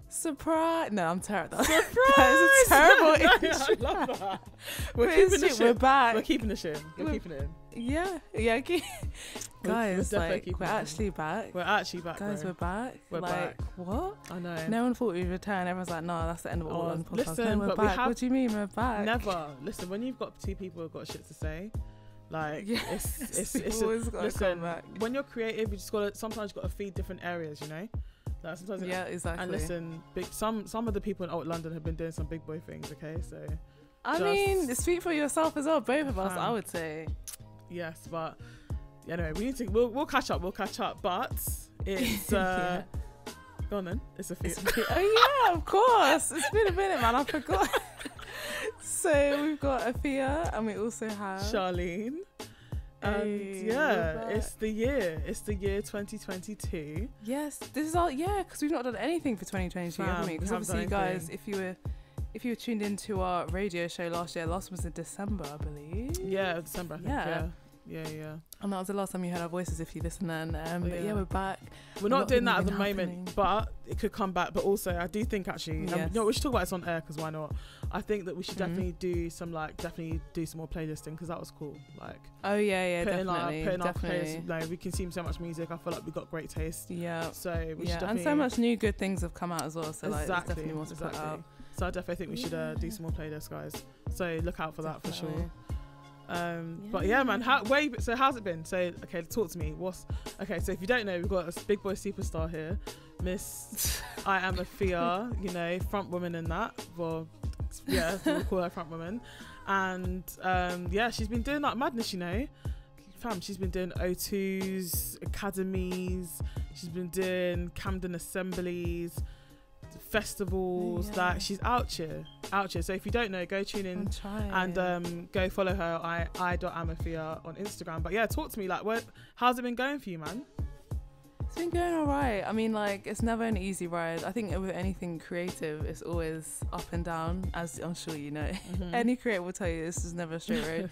Surprise! No, I'm terrible. Surprise! That is a terrible intro. I love that. We're keeping the shit. We're back. We're keeping the shit. We're keeping it in. Yeah. Guys, we're actually back. We're actually back, guys. bro. We're back. We're back. What? I know. No one thought we'd return. Everyone's like, no, that's the end of all on the podcast. Listen, no, we're but back. What do you mean we're back? Never. Listen, when you've got two people who've got shit to say, like, it's always got to come back. When you're creative, you just got to, sometimes you've got to feed different areas, you know? Like sometimes exactly. And listen, some of the people in old London have been doing some big boy things, okay? So I mean, speak for yourself as well, both of us, I would say. Yes, but anyway, we'll catch up, but it's go on then. It's a few. Oh yeah, of course. It's been a minute, man. I forgot. So we've got Afia and we also have Charlene. And it's the year 2022. Yes, this is all because we've not done anything for 2022, haven't we? Because obviously you guys, if you were tuned into our radio show last one was in December, I believe. Yeah, December, I think. Yeah. And that was the last time you heard our voices if you listen then. But we're back. We're not doing that at the moment, but it could come back. But also, I do think actually, we should talk about this on air because why not? I think that we should definitely do some more playlisting because that was cool. Like, oh yeah, putting definitely. our playlists. No, we consume so much music. I feel like we got great taste. Yeah. So we should definitely, and so much new good things have come out as well. So there's definitely more to put out. So I definitely think we should do some more playlists, guys. So look out for that for sure. But yeah, man, so how's it been? So okay, talk to me. So if you don't know, we've got a big boy superstar here, Miss I Am Afia, you know, front woman in that. Well, yeah, we'll call her front woman. And she's been doing that madness, you know. Fam, she's been doing O2s, academies, she's been doing Camden assemblies, festivals. Like, she's out here. So if you don't know, go tune in and go follow her, I.amafia on Instagram. But yeah, talk to me, like, how's it been going for you, man? It's been going all right. I mean, like, it's never an easy ride. I think with anything creative, it's always up and down, as I'm sure you know. Any creator will tell you this is never a straight road.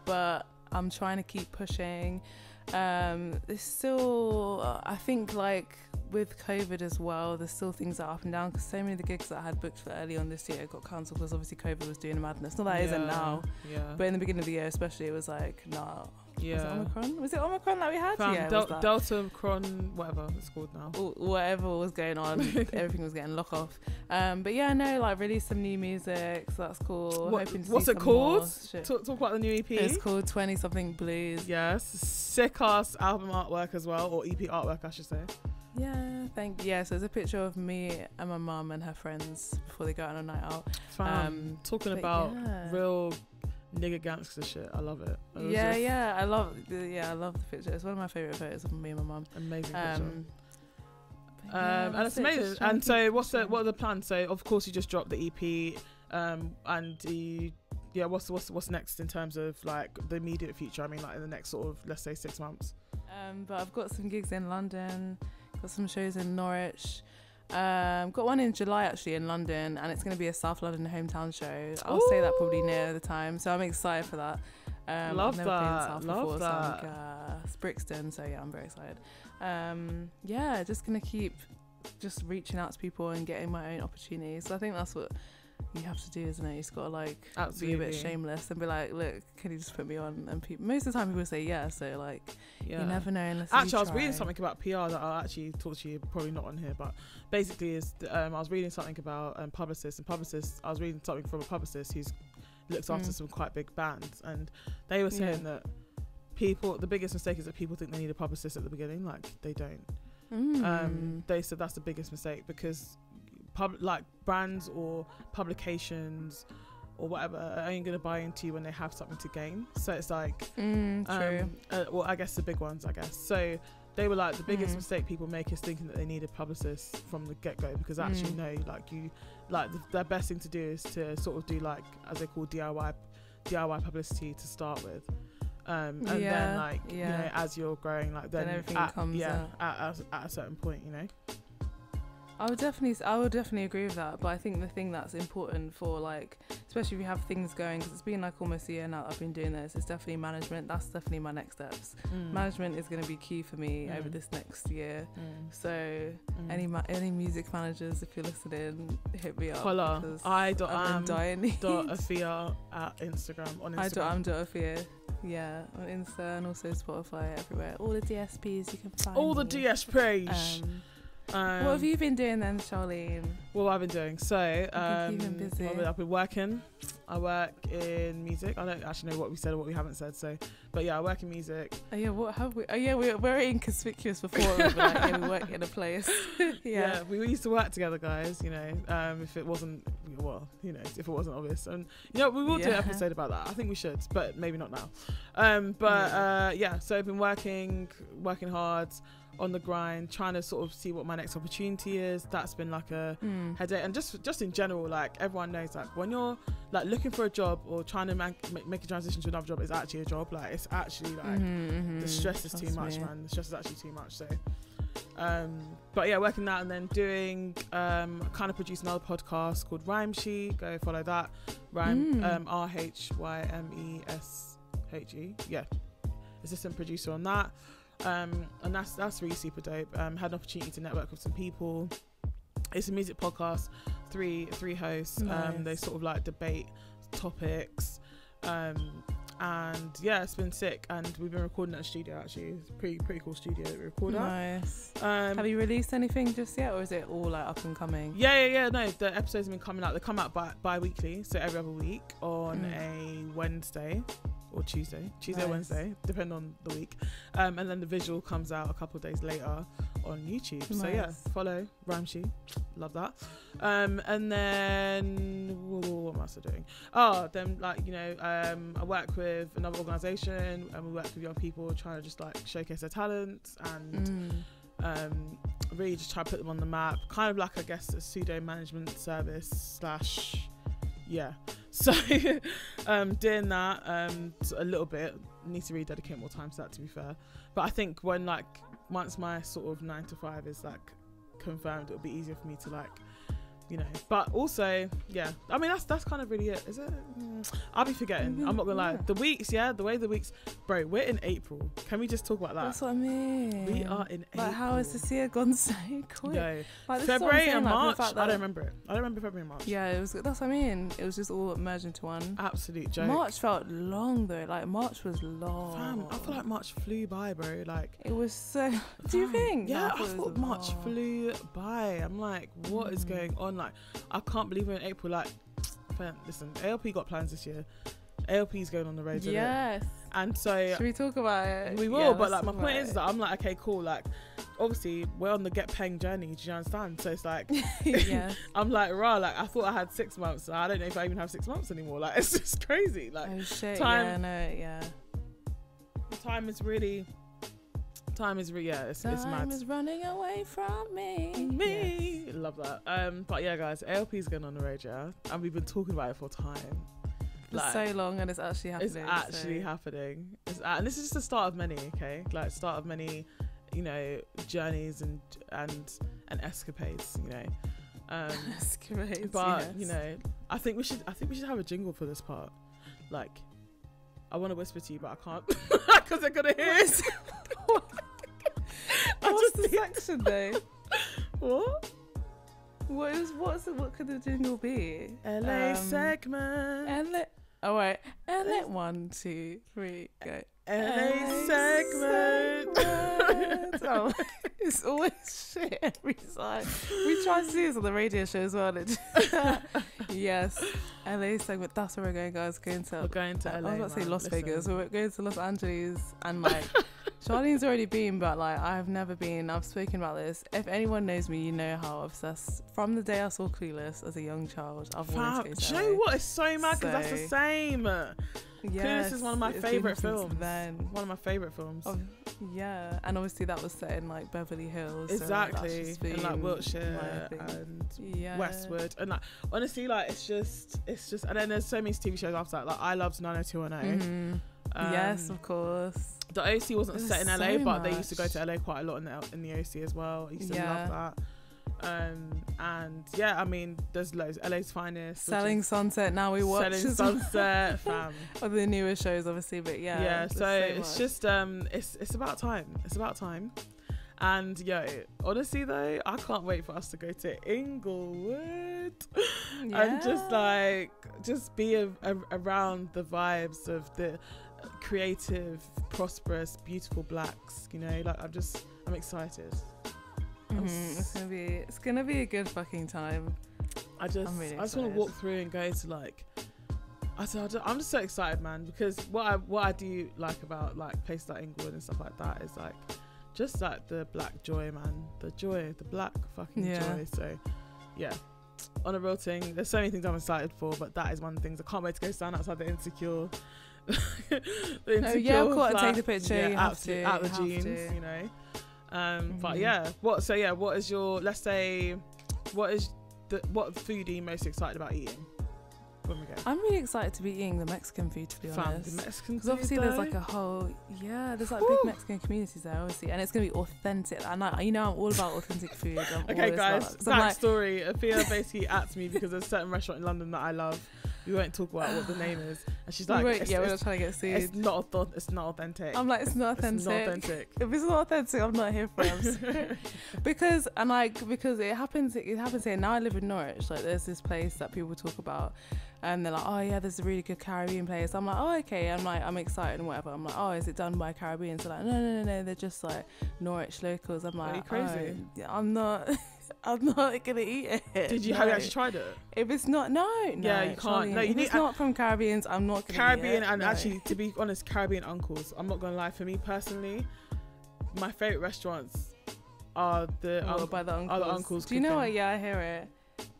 But I'm trying to keep pushing. There's still, I think, like, with COVID as well, there's still things that are up and down because so many of the gigs that I had booked for early on this year got cancelled because obviously COVID was doing madness. Not that it isn't now, but in the beginning of the year especially, it was like, nah. Yeah. Was it Omicron that we had? Delta, Cron, whatever it's called now. Whatever was going on, everything was getting locked off. But yeah, no, like, released some new music, so that's cool. What's it called? Talk about the new EP. It's called 20 Something Blues. Yes, sick ass album artwork as well, or EP artwork, I should say. Yeah, thank you. Yeah, so it's a picture of me and my mum and her friends before they go out on a night out. Talking about real nigga gangster shit. I love it. I love the picture. It's one of my favourite photos of me and my mum. Amazing picture. And it's amazing. And so what are the plans? So of course you just dropped the EP, what's next in terms of like the immediate future? I mean, like in the next sort of, let's say, 6 months. But I've got some gigs in London, got some shows in Norwich, got one in July actually in London, and it's going to be a South London hometown show. I'll say that probably near the time, so I'm excited for that. Love I've never that. been South before, so it's Brixton, so yeah, I'm very excited. Just gonna keep just reaching out to people and getting my own opportunities. So I think that's what you have to do, isn't it? You just gotta like be a bit shameless and be like, look, can you just put me on? And most of the time people say yeah, so like you never know unless you try. I was reading something about PR that I'll actually talk to you, probably not on here, but basically I was reading something about publicists. I was reading something from a publicist who's looks after some quite big bands, and they were saying that the biggest mistake is that people think they need a publicist at the beginning. Like, they don't. They said that's the biggest mistake because like brands or publications or whatever are only going to buy into you when they have something to gain. So it's like true. Well, I guess the big ones, I guess. So they were like, the biggest mistake people make is thinking that they need a publicist from the get-go, because actually no, like the best thing to do is to sort of do, like, as they call DIY publicity to start with. And then, like, you know, as you're growing, like, then everything comes at a certain point, you know. I would definitely agree with that. But I think the thing that's important for, like, especially if you have things going, because it's been like almost a year now that I've been doing this, it's definitely management. That's definitely my next steps. Management is going to be key for me over this next year. So any music managers, if you're listening, hit me up. Holla. Afia at Instagram, on Instagram. Afia. Yeah, on Insta and also Spotify, everywhere. All the DSPs you can find. All the DSPs. What have you been doing then, Charlene? What have I been doing? So, you've been busy. I've been working. I work in music. I don't actually know what we said or what we haven't said. So, but yeah, I work in music. Oh yeah, what have we? Oh yeah, we're very inconspicuous before. We were like, yeah, we work in a place. Yeah, we used to work together, guys. You know, if it wasn't, well, you know, if it wasn't obvious, and you know, we will do an episode about that. I think we should, but maybe not now. So I've been working hard, on the grind, trying to sort of see what my next opportunity is. That's been like a headache. And just in general, like, everyone knows, like, when you're like looking for a job or trying to make a transition to another job, is actually a job. Like, it's actually like the stress is too much, man. The stress is actually too much. So but yeah, working that, and then doing kind of produce another podcast called Rhyme She. Go follow that. Rhyme RHYMESHE. Yeah, assistant producer on that. And that's really super dope. Had an opportunity to network with some people. It's a music podcast, three hosts. Nice. They sort of like debate topics, and yeah, it's been sick. And we've been recording at a studio, actually. It's a pretty cool studio that we record at. Nice. Have you released anything just yet, or is it all like up and coming? Yeah. No, the episodes have been coming out. They come out bi-weekly, so every other week on a Wednesday. Or Tuesday or Wednesday, depending on the week, and then the visual comes out a couple of days later on YouTube. Nice. So yeah, follow Rhyme She, love that. And then what else am I doing? Then, like, you know, I work with another organisation, and we work with young people trying to just like showcase their talents and really just try to put them on the map. Kind of like, I guess, a pseudo management service / yeah. So doing that a little bit. Need to really dedicate more time to that, to be fair. But I think once my sort of 9 to 5 is like confirmed, it'll be easier for me to, like, you know. But also, yeah, I mean, that's kind of really it, is it? I'll be forgetting. I'm not gonna lie. The way the weeks, bro, we're in April. Can we just talk about that? That's what I mean. We are in April. Like, how has this year gone so quick? Yo, like, February and March, I don't remember it. I don't remember February and March. Yeah, that's what I mean. It was just all merged into one. Absolute joke. March felt long though. Like, March was long. Fam, I feel like March flew by, bro. Like, it was so. Do you think? Yeah, I thought March flew by. I'm like, what is going on? Like, I can't believe we're in April. Like, listen, ALP got plans this year. ALP's going on the road. Yes. And so should we talk about it? We will, but like, my point is that I'm like, okay, cool. Like, obviously we're on the get paying journey. Do you understand? So it's like, yeah. I'm like, rah, like, I thought I had 6 months. I don't know if I even have 6 months anymore. Like, it's just crazy. Like, oh shit. Time is it's mad. Time is running away from me. Yes. Love that. But yeah, guys, ALP's going on the road, yeah, and we've been talking about it for time. For so long, and it's actually happening. And this is just the start of many, okay? Like, start of many, you know, journeys and escapades, you know. Escapades. But yes. you know, I think we should have a jingle for this part. Like, I want to whisper to you, but I can't because they're gonna hear it. What's the section though? What? What could the jingle be? LA segment. Alright. LA 1, 2, 3, go. LA segment. Oh, it's always shit every time. We try to do this on the radio show as well. Yes. LA segment. That's where we're going, guys. We're going to LA. I was about to say Las Vegas. We're going to Los Angeles, and like, Charlene's already been, but like, I've never been. I've spoken about this. If anyone knows me, you know how obsessed. From the day I saw Clueless as a young child, I've wanted to go to LA. Do you know what? It's so mad because that's the same. Yes, Clueless is one of my favourite films. One of my favourite films. Yeah, and obviously that was set in like Beverly Hills. Exactly, so in like Wiltshire and Westwood, and like, honestly, like, it's just. And then there's so many TV shows after that. Like, I loved 90210. Yes, of course. The OC wasn't set in LA, but they used to go to LA quite a lot in the OC as well. I used to love And yeah, I mean, there's loads. LA's Finest, Selling Sunset, now we watch Selling Sunset, fam. Of the newer shows, obviously, but yeah. So it's just it's about time. It's about time. And yo, honestly though, I can't wait for us to go to Inglewood and just be around the vibes of the creative, prosperous, beautiful blacks. You know, like I'm excited. It's gonna be a good fucking time. I just want to walk through and go to like. I'm just so excited, man, because what I do like about like places like Inglewood and stuff like that is like just like the black joy, man, the black fucking joy. So yeah, on a real thing, there's so many things I'm excited for, but that is one of the things. I can't wait to go stand outside the Insecure. Yeah, of course, and take the picture. Yeah, you have to out the jeans, you know. But yeah, what is your, let's say, what food are you most excited about eating when we go? I'm really excited to be eating the Mexican food, to be honest. The Mexican food, because obviously there's like a whole, there's like big Mexican communities there, obviously, and it's gonna be authentic. And I'm all about authentic food. Okay, guys, backstory. Afia basically at me because there's a certain restaurant in London that I love. We won't talk about what the name is, and she's like, we're not trying to get sued. It's not authentic. I'm like, it's not authentic. It's not authentic. If it's not authentic, I'm not here for it. because it happens here. Now I live in Norwich. Like, there's this place that people talk about, and they're like, oh yeah, there's a really good Caribbean place. I'm like, oh okay. I'm excited and whatever. I'm like, oh, is it done by Caribbeans? So like, no, they're just like Norwich locals. I'm like, are you crazy? Oh, I'm not. I'm not gonna eat it. Have you actually tried it? If it's not, no. Yeah, you can't. No, if it's not from Caribbeans, I'm not gonna Caribbean eat it. And actually, to be honest, Caribbean uncles. I'm not gonna lie. For me personally, my favorite restaurants are the uncles. Do you know what? Yeah, I hear it.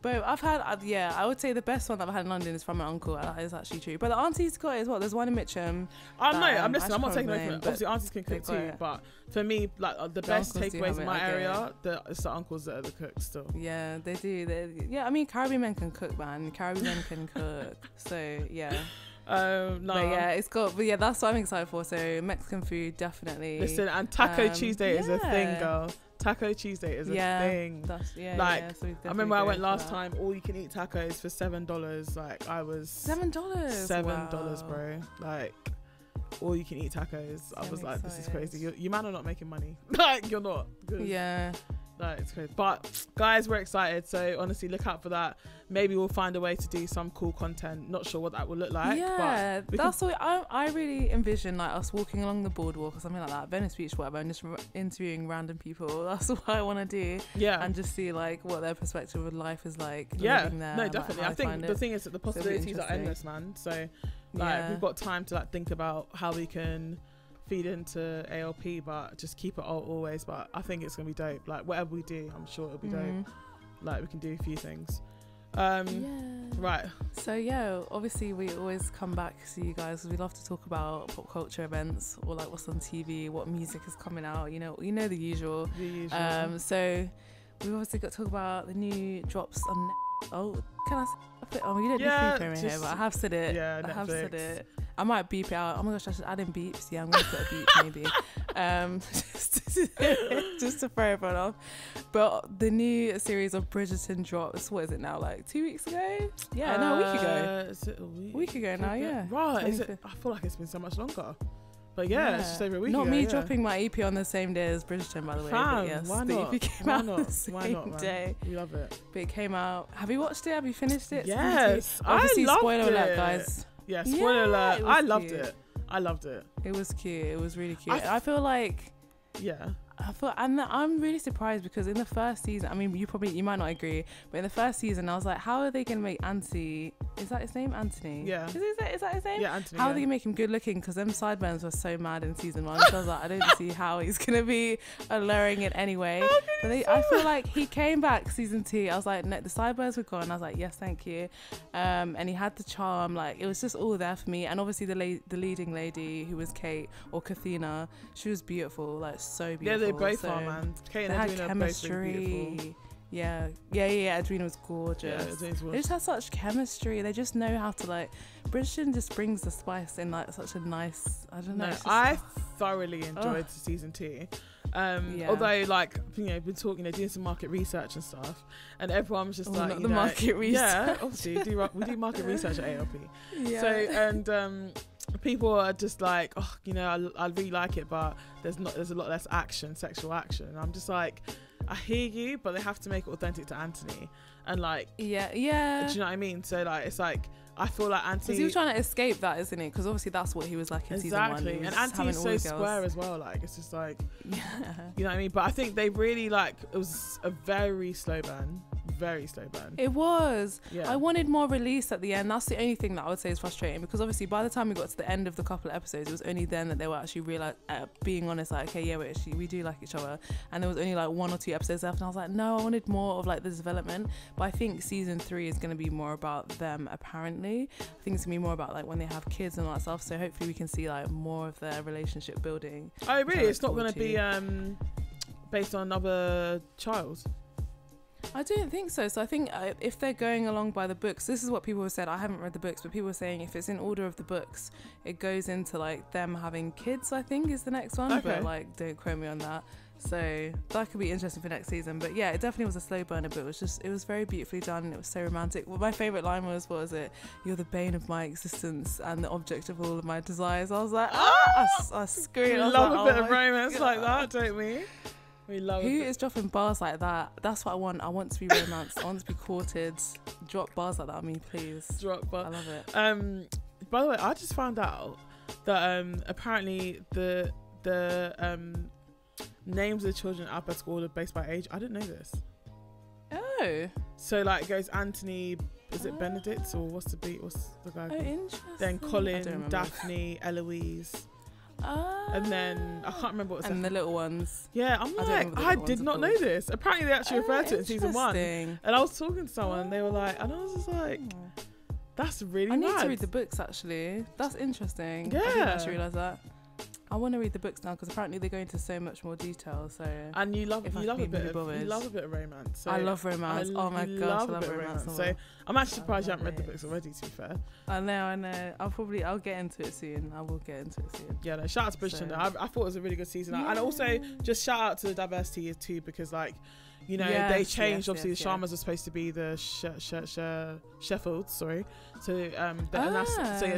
But I've had, I would say the best one that I've had in London is from my uncle. That is actually true. But the aunties got it as well. There's one in Mitcham. I'm listening. I'm not taking away from it. Obviously, aunties can cook too. But for me, like the best takeaways in my area, it's the uncles that are the cooks still. Yeah, they do. I mean, Caribbean men can cook, man. Caribbean men can cook. So yeah. No. But yeah, that's what I'm excited for. So Mexican food, definitely. Listen, and Taco Tuesday is a thing, girl. Taco Tuesday is a thing. So I remember I went last time, all you can eat tacos for $7. Like I was $7, $7, bro. Like all you can eat tacos. I was like, this is crazy. You man are not making money. Like you're not. Yeah. Like it's crazy. But guys, we're excited. So honestly, look out for that. Maybe we'll find a way to do some cool content. Not sure what that will look like. Yeah, but that's what I really envision, like us walking along the boardwalk or something like that, Venice Beach, whatever, and just interviewing random people. That's what I want to do. Yeah, and just see like what their perspective of life is like. Living there, no, definitely. I think the thing is that the possibilities are endless, man. So like we've got time to like think about how we can feed into ALP, but just keep it always. But I think it's gonna be dope. Like whatever we do, I'm sure it'll be dope. Like we can do a few things. Right. So yeah, obviously we always come back to you guys because we love to talk about pop culture events or like what's on TV, what music is coming out. You know the usual. So we've obviously got to talk about the new drops on. Can I say it? Oh, you don't need free here, but I have said it. Yeah, I have said it. I might beep it out. Oh my gosh, I should add in beeps. Yeah, I'm going to put a beep maybe. Just to throw everyone off. But the new series of Bridgerton drops, what is it now, like 2 weeks ago? Yeah, no, a week ago. Is it a week ago now, yeah. Right, is it? I feel like it's been so much longer. But yeah, it's just over a week ago. Not me dropping my EP on the same day as Bridgerton, by the way. But yes, why not? The EP came out the same day. We love it. But it came out. Have you watched it? Have you finished it? Yes. Obviously, I loved spoiler alert, guys. Yeah, spoiler alert. I loved it. I loved it. It was cute. It was really cute. I feel like... Yeah. And I'm really surprised because in the first season, I mean, you might not agree, but in the first season, I was like, how are they going to make Anthony? Is that his name? Anthony? Yeah. Is that his name? Yeah, Anthony. How are they going to make him good looking? Because them sideburns were so mad in season 1. So I was like, I don't see how he's going to be alluring it anyway. But I feel like he came back season 2. I was like, no, the sideburns were gone. I was like, yes, thank you. And he had the charm. Like, it was just all there for me. And obviously the leading lady who was Kate or Kathina, she was beautiful, like so beautiful. Yeah, they both are, man. Kate and Edwina both beautiful. Yeah. Edwina was gorgeous. Yeah, they just have such chemistry. They just know how to like. Bridgerton just brings the spice in like such a nice. I don't know. No, I thoroughly enjoyed season 2. Although, like, you know, been talking, doing some market research and stuff, and everyone was just like, not the market research. Yeah, obviously we do market research at ALP. Yeah. So, and people are just like, oh, you know, I really like it, but there's a lot less sexual action. And I'm just like, I hear you, but they have to make it authentic to Anthony, and like, yeah. Do you know what I mean? So like, it's like, I feel like Anthony, because he was trying to escape that, isn't he? Because obviously that's what he was like in season 1. Exactly, and Anthony's so square as well. Like, it's just like, yeah, you know what I mean? But I think they really, like, it was a very slow burn. It was. Yeah. I wanted more release at the end. That's the only thing that I would say is frustrating, because obviously by the time we got to the end of the couple of episodes, it was only then that they were actually being honest, like, okay, yeah, we do like each other. And there was only like 1 or 2 episodes left, and I was like, no, I wanted more of like the development. But I think season 3 is going to be more about them, apparently. I think it's going to be more about like when they have kids and all that stuff, so hopefully we can see like more of their relationship building. Oh really? It's not going to be based on another child? I don't think so. So I think if they're going along by the books, this is what people have said. I haven't read the books, but people were saying if it's in order of the books, it goes into like them having kids, I think is the next one. Okay. But like, don't quote me on that. So that could be interesting for next season. But yeah, it definitely was a slow burner, but it was very beautifully done, and it was so romantic. Well, my favourite line was, what was it? You're the bane of my existence and the object of all of my desires. I was like, I screamed. We love a bit of romance like that, don't we? We love it. Who is dropping bars like that? That's what I want. I want to be romanced. I want to be courted. Drop bars like that on me, please. Drop bars. I love it. By the way, I just found out that apparently the names of the children at Alpha School are based by age. I didn't know this. Oh. So like it goes Anthony, is it Benedict, or what's the guy? Oh, interesting. Then Colin, Daphne, Eloise. And then I can't remember what's and the little ones. Yeah, I'm like, I did not know this. Apparently they actually referred to it in season 1. And I was talking to someone and they were like, and I was just like, that's really I need mad. to read the books actually. That's interesting. Yeah. I didn't actually realise that. I want to read the books now because apparently they go into so much more detail. So and you love a bit of romance. So I love romance. Oh my gosh, I love romance. So I'm actually surprised you haven't read the books already. To be fair, I know. I'll get into it soon. I will get into it soon. Yeah, no, shout out to Bridgerton. I thought it was a really good season, and also just shout out to the diversity too, because like, you know, they changed. Obviously, the Sharmas are supposed to be the Sheffields. Sorry, so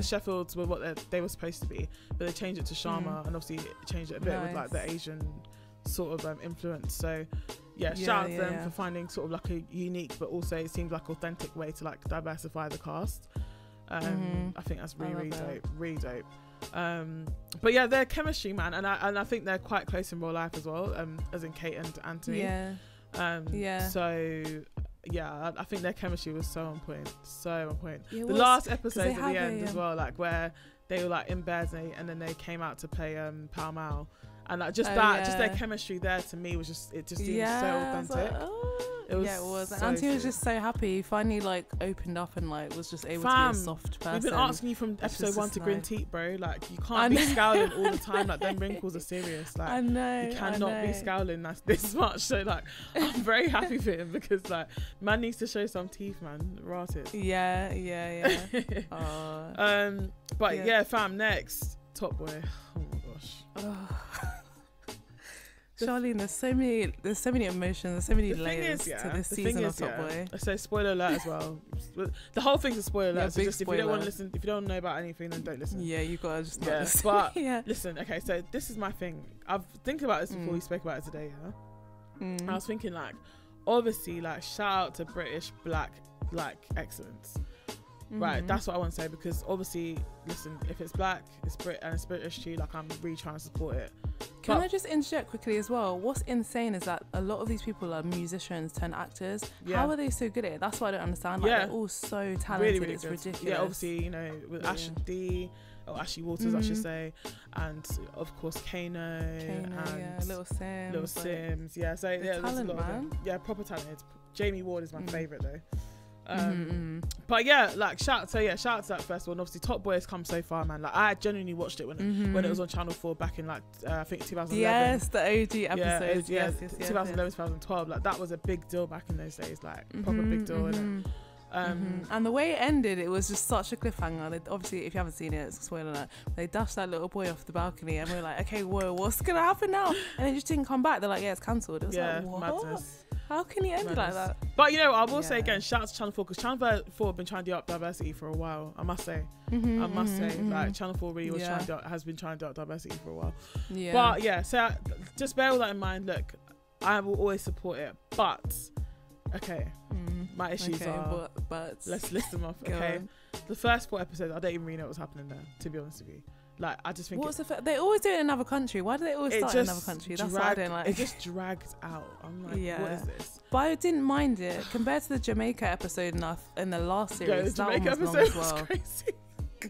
Sheffields were what they were supposed to be, but they changed it to Sharma, and obviously it changed it a bit with like the Asian sort of influence. So shout out to them for finding sort of like a unique, but also it seemed like authentic way to like diversify the cast. I think that's really dope. But yeah, their chemistry, man, and I think they're quite close in real life as well, as in Kate and Anthony. So yeah, I think their chemistry was so on point. The last episode at the end as well, like where they were like in bed and then they came out to play Pall Mall, and like just their chemistry there to me was just seemed so authentic. It was. And Anthony was just so happy. He finally like opened up and like was just able to be a soft person. We've been asking you from episode 1 to grin teeth, bro. Like you can't be scowling all the time. Like them wrinkles are serious. Like I know. You cannot be scowling this much. So like I'm very happy for him, because like man needs to show some teeth, man. Rotted. Yeah. But yeah, fam, next Top Boy. Oh my gosh. Charlene, there's so many emotions, there's so many layers to this season of Top Boy. So spoiler alert as well. The whole thing's a spoiler alert. So just if you don't want to listen, if you don't know about anything, then don't listen. Yeah, you gotta just not listen. But listen, okay, so this is my thing. I've thinking about this before we spoke about it today. I was thinking like, obviously, like shout out to British black like excellence. Right, that's what I want to say, because obviously, listen, if it's black, it's British too, like I'm really trying to support it. Can I just interject quickly as well? What's insane is that a lot of these people are musicians turned actors. How are they so good at it? That's what I don't understand. Like, they're all so talented. Really, really it's good. ridiculous. Yeah, obviously, you know, with Ashley Waters, I should say, and of course Kano and Little Sims. Yeah, so there's a lot of them. Yeah, proper talented. Jamie Ward is my favourite though. But yeah, like shout out to that festival. And obviously Top Boy has come so far, man. Like I genuinely watched it when it was on Channel 4 back in like I think 2011. Yes, the OG episodes. Yes, 2011, 2012. Like that was a big deal back in those days, like proper big deal. And the way it ended, it was just such a cliffhanger. Obviously, if you haven't seen it, it's a spoiler alert. They dashed that little boy off the balcony, and we were like, okay, whoa, what's gonna happen now? And it just didn't come back. They're like, yeah, it's cancelled. It was like, what? Madness. How can he end it like that? But you know, I will say again, shout out to Channel 4, because Channel 4 have been trying to do up diversity for a while. I must say, like Channel 4 really was has been trying to do up diversity for a while. Yeah. But yeah, so just bear all that in mind. Look, I will always support it, but my issues are. But let's list them off. Okay, the first 4 episodes, I don't even really know what's happening there. To be honest with you. Like, I just think they always do it in another country. Why do they always start in another country? That's what I don't like. It just drags out. I'm like, what is this? But I didn't mind it compared to the Jamaica episode in the last series. The Jamaica episode was crazy.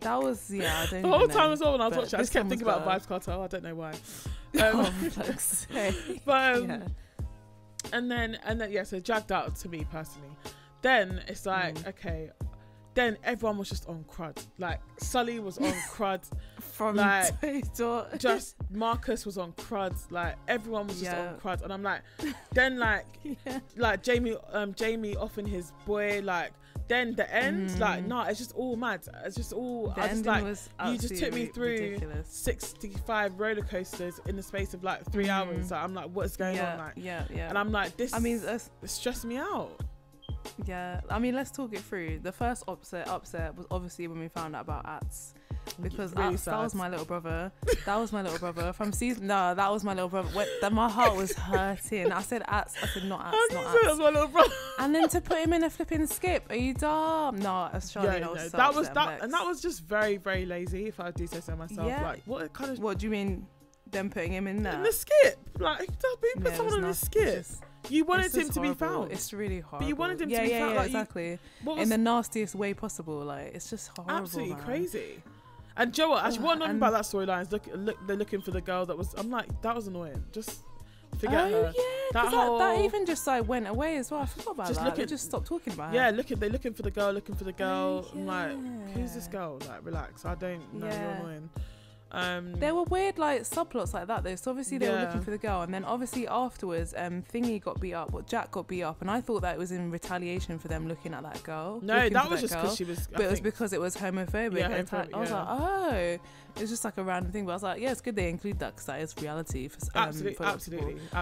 That was I don't the whole time as well when I was watching, I just kept thinking about Vybz Kartel. I don't know why. And then so it dragged out to me personally. Then it's like then everyone was just on crud. Like Sully was on crud. From like just Marcus was on crud. Like everyone was just on crud. And I'm like, then like Jamie offing his boy, like then the end, like it's just all mad. It's just all I just like you just took me through ridiculous. 65 roller coasters in the space of like 3 hours. Like I'm like, what's going on? Like and I'm like, this it stressed me out. Yeah, I mean, let's talk it through. The first upset was obviously when we found out about Ats, because really that was my little brother. That was my little brother from season. No, that was my little brother. My heart was hurting. I said Ats. I said not Ats. Not Ats. That was my little brother. And then to put him in a flipping skip. Are you dumb? No, as Charlie. That was just very, very lazy. If I do say so myself. Yeah. Like what do you mean? Them putting him in there in the skip? Like put someone in the skip. You wanted him to be found. It's really horrible. But you wanted him to be found. Yeah, exactly. In the nastiest way possible. Like, it's just horrible. Absolutely crazy. And Joe, actually, what annoying about that storyline is they're looking for the girl that was. I'm like, that was annoying. Just forget her. Yeah, that even just like went away as well. I forgot about that. They just stopped talking about her. Yeah, they're looking for the girl. I'm like, who's this girl? Like, relax. I don't know. You're annoying. There were weird like subplots like that though. So obviously they were looking for the girl, and then obviously afterwards Thingy got beat up, Jack got beat up, and I thought that it was in retaliation for them looking at that girl. No, that was just because she was, but it was because it was homophobic. I was like, oh, it's just like a random thing, but I was like, yeah, it's good they include that because that is reality for absolutely.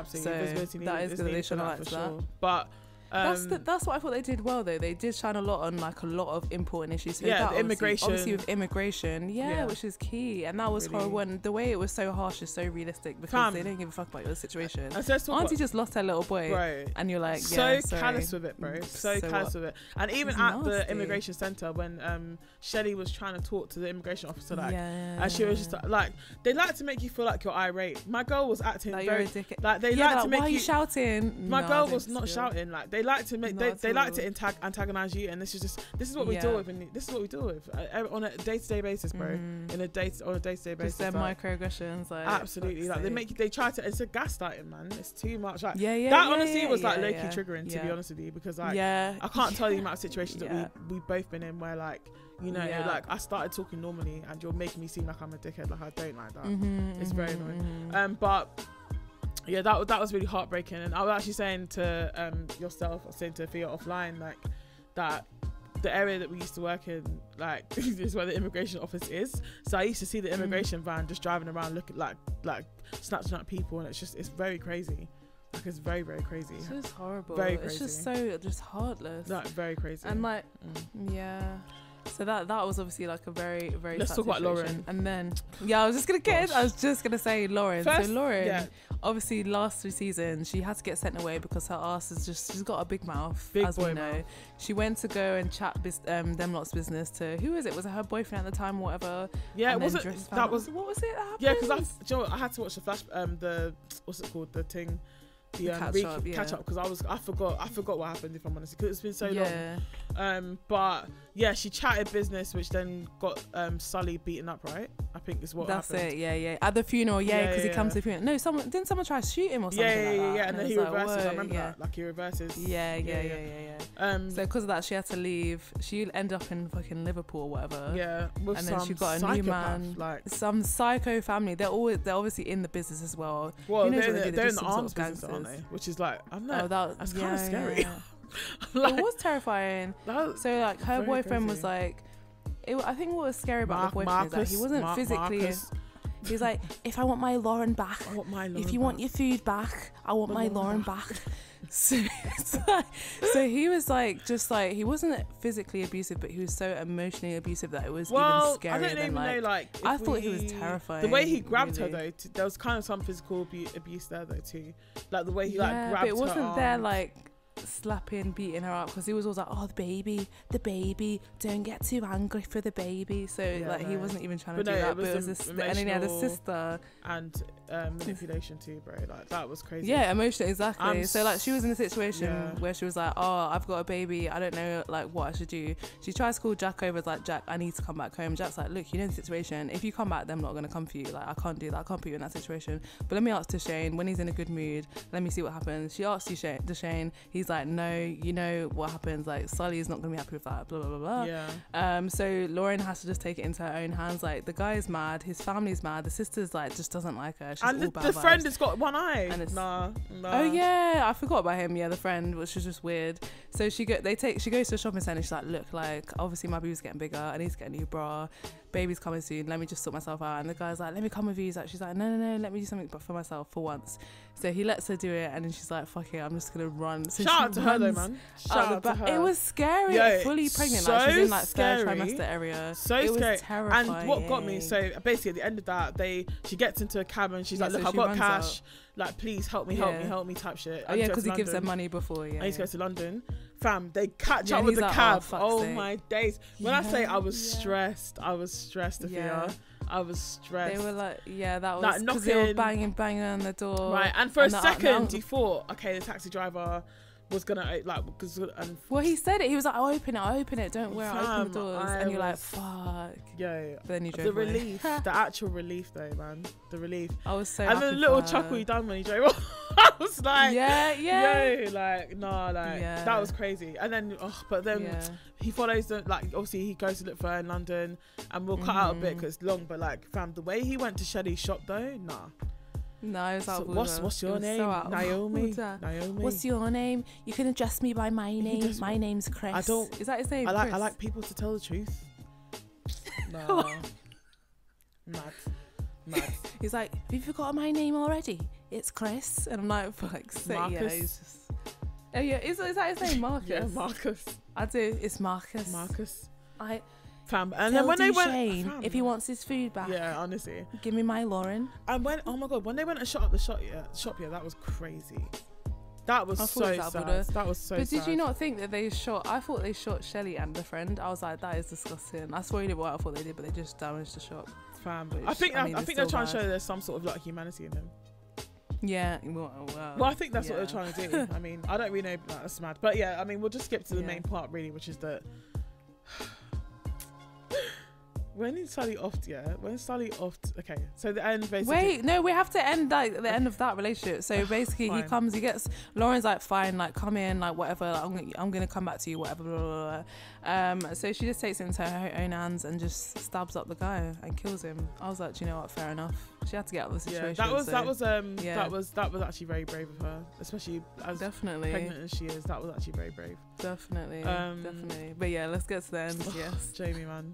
So that is good they shine light to that. But that's what I thought they did well though. They did shine a lot on like a lot of important issues. So the immigration, obviously with immigration, which is key, and that was really horrible. And the way it was so harsh is so realistic because they didn't give a fuck about your situation. Auntie just lost her little boy, and you're like, callous with it, bro. So callous with it. And even at the immigration center when Shelley was trying to talk to the immigration officer, and she was just like, they like to make you feel like you're irate. My girl was acting like very like they like to make why are you shouting? My girl was not shouting. Like they like to make they like to antagonize you, and this is what we deal with, and this is what we deal with on a day-to-day basis, bro. On a day-to-day basis, just their microaggressions, like absolutely, like they try to. It's a gaslighting, man. It's too much. Like that honestly was like low-key triggering, to be honest with you, because like I can't tell you the amount of situations that we've both been in where like, you know, like I started talking normally and you're making me seem like I'm a dickhead. Like I don't like that. It's very annoying. But yeah, that was really heartbreaking. And I was actually saying to yourself, I was saying to Thea offline, like that the area that we used to work in, like is where the immigration office is. So I used to see the immigration van just driving around looking like snatching up people, and it's very crazy. Like it's very, very crazy. It's just horrible. Very crazy. It's just so heartless. Like very crazy. And like so that was obviously like a very, very let's talk about Lauren. And then I was just gonna say Lauren. First, so Lauren obviously last 3 seasons she had to get sent away because her ass is just, she's got a big mouth, as we know. She went to go and chat them lot's business to, who is it? Was it her boyfriend at the time or whatever? Yeah, and what was it that happened? Yeah, because I had to watch the flash the what's it called, the thing, catch up, because I forgot what happened, if I'm honest, because it's been so long. But yeah, she chatted business, which then got Sully beaten up, right? I think is what happened. That's it, at the funeral, because he comes to the funeral. No, someone try to shoot him or something like that. And then he reverses. I remember that, like he reverses. So because of that, she had to leave. She ended up in fucking Liverpool or whatever. Yeah, with and then she got a new man, like some psycho family. They're obviously in the business as well. Well, they're in the arms business, aren't they? Which is like, I'm not. That's kind of scary. Like, it was terrifying. So like her boyfriend was like, I think what was scary about the boyfriend is that he wasn't physically. He's like, if I want my Lauren back, if you want your food back, I want my Lauren back. So he was like, just like, he wasn't physically abusive, but he was so emotionally abusive that it was even scarier. I don't even know, like, I thought he was terrifying. The way he grabbed her though, there was kind of some physical abuse there though too, like the way he like grabbed her. But it wasn't there like slapping, beating her up, because he was always like, oh, the baby, don't get too angry for the baby. So he wasn't even trying to do that, but it was this, and then he had a sister and manipulation too, bro. Like that was crazy. Yeah, emotional, exactly. So like she was in a situation where she was like, oh, I've got a baby, I don't know like what I should do. She tries to call Jack over, like, Jack, I need to come back home. Jack's like, look, you know the situation, if you come back, I'm not going to come for you, like I can't do that, I can't put you in that situation, but let me ask Deshane when he's in a good mood, let me see what happens. She asks Deshane, he's like, no, you know what happens, like Sully is not going to be happy with that, blah blah blah blah. So Lauren has to just take it into her own hands. Like the guy is mad, his family's mad, the sister's like just doesn't like her. She's and all bad the vibes. Friend has got one eye. And nah. Oh yeah, I forgot about him. Yeah, the friend, which was just weird. So she goes to the shopping centre. She's like, look, like obviously my boob's getting bigger, I need to get a new bra, baby's coming soon, let me just sort myself out. And the guy's like, let me come with you. He's like, she's like, no, let me do something but for myself for once. So he lets her do it, and then she's like, fuck it, I'm just gonna run. So shout out to her though, man. Shout out to her. It was scary. Yo, fully pregnant, so like she's in like scary. third trimester area. So it scary. Was terrifying. And what got me, so basically at the end of that, she gets into a cab and she's like, look, I've got cash, like please help me type shit. Oh yeah, because he gives her money before. I need to go to London. Fam, they catch up with the cab. Oh my days. When I say I was stressed, Afia. I was stressed. They were like, that was because they were banging on the door. Right, and for a second you thought, okay, the taxi driver was gonna like, because well, he said it. He was like, I'll open it. Don't worry, I'll open the doors. And you're like, fuck. Yeah. But then you drove the relief, the actual relief though, man. The relief. I was so. And the little chuckle he done when he drove off. I was like, that was crazy. And then, but then he follows them. Like, obviously, he goes to look for her in London, and we'll cut out a bit because it's long. But like, fam, the way he went to Shelly's shop though, nah. No, it was out of order. What's your name? So Naomi. What's your name? You can address me by my name. My name's Chris. I don't. Is that his name? I like people to tell the truth. No. Mad. He's like, have you forgotten my name already? It's Chris. And I'm like, for like, Marcus. Yeah, he's just. Oh yeah, is that his name, Marcus? Yeah, Marcus. I do. It's Marcus. Fam, and then when they went, if he wants his food back, honestly, give me my Lauren. And when, oh my god, when they went and shot up the shop, that was crazy. That was so sad. That was so sad. But did you not think that they shot? I thought they shot Shelly and the friend. I was like, that is disgusting. I swear what I thought they did, but they just damaged the shop. Fam, I think they're trying to show there's some sort of like humanity in them. Yeah, well, I think that's what they're trying to do. I mean, I don't really know, that's mad. But yeah, I mean, we'll just skip to the main part really, which is that when Sully offed, okay, so the end basically. Wait, no, we have to end like the end of that relationship. So basically he gets, Lauren's like, fine, like come in, like whatever, like, I'm gonna come back to you, whatever, blah, blah, blah. So she just takes it into her own hands and just stabs up the guy and kills him. I was like, do you know what, fair enough. She had to get out of the situation. That was actually very brave of her, especially as pregnant as she is. That was actually very brave. Definitely. But yeah, let's get to the end. Yes, Jamie, man.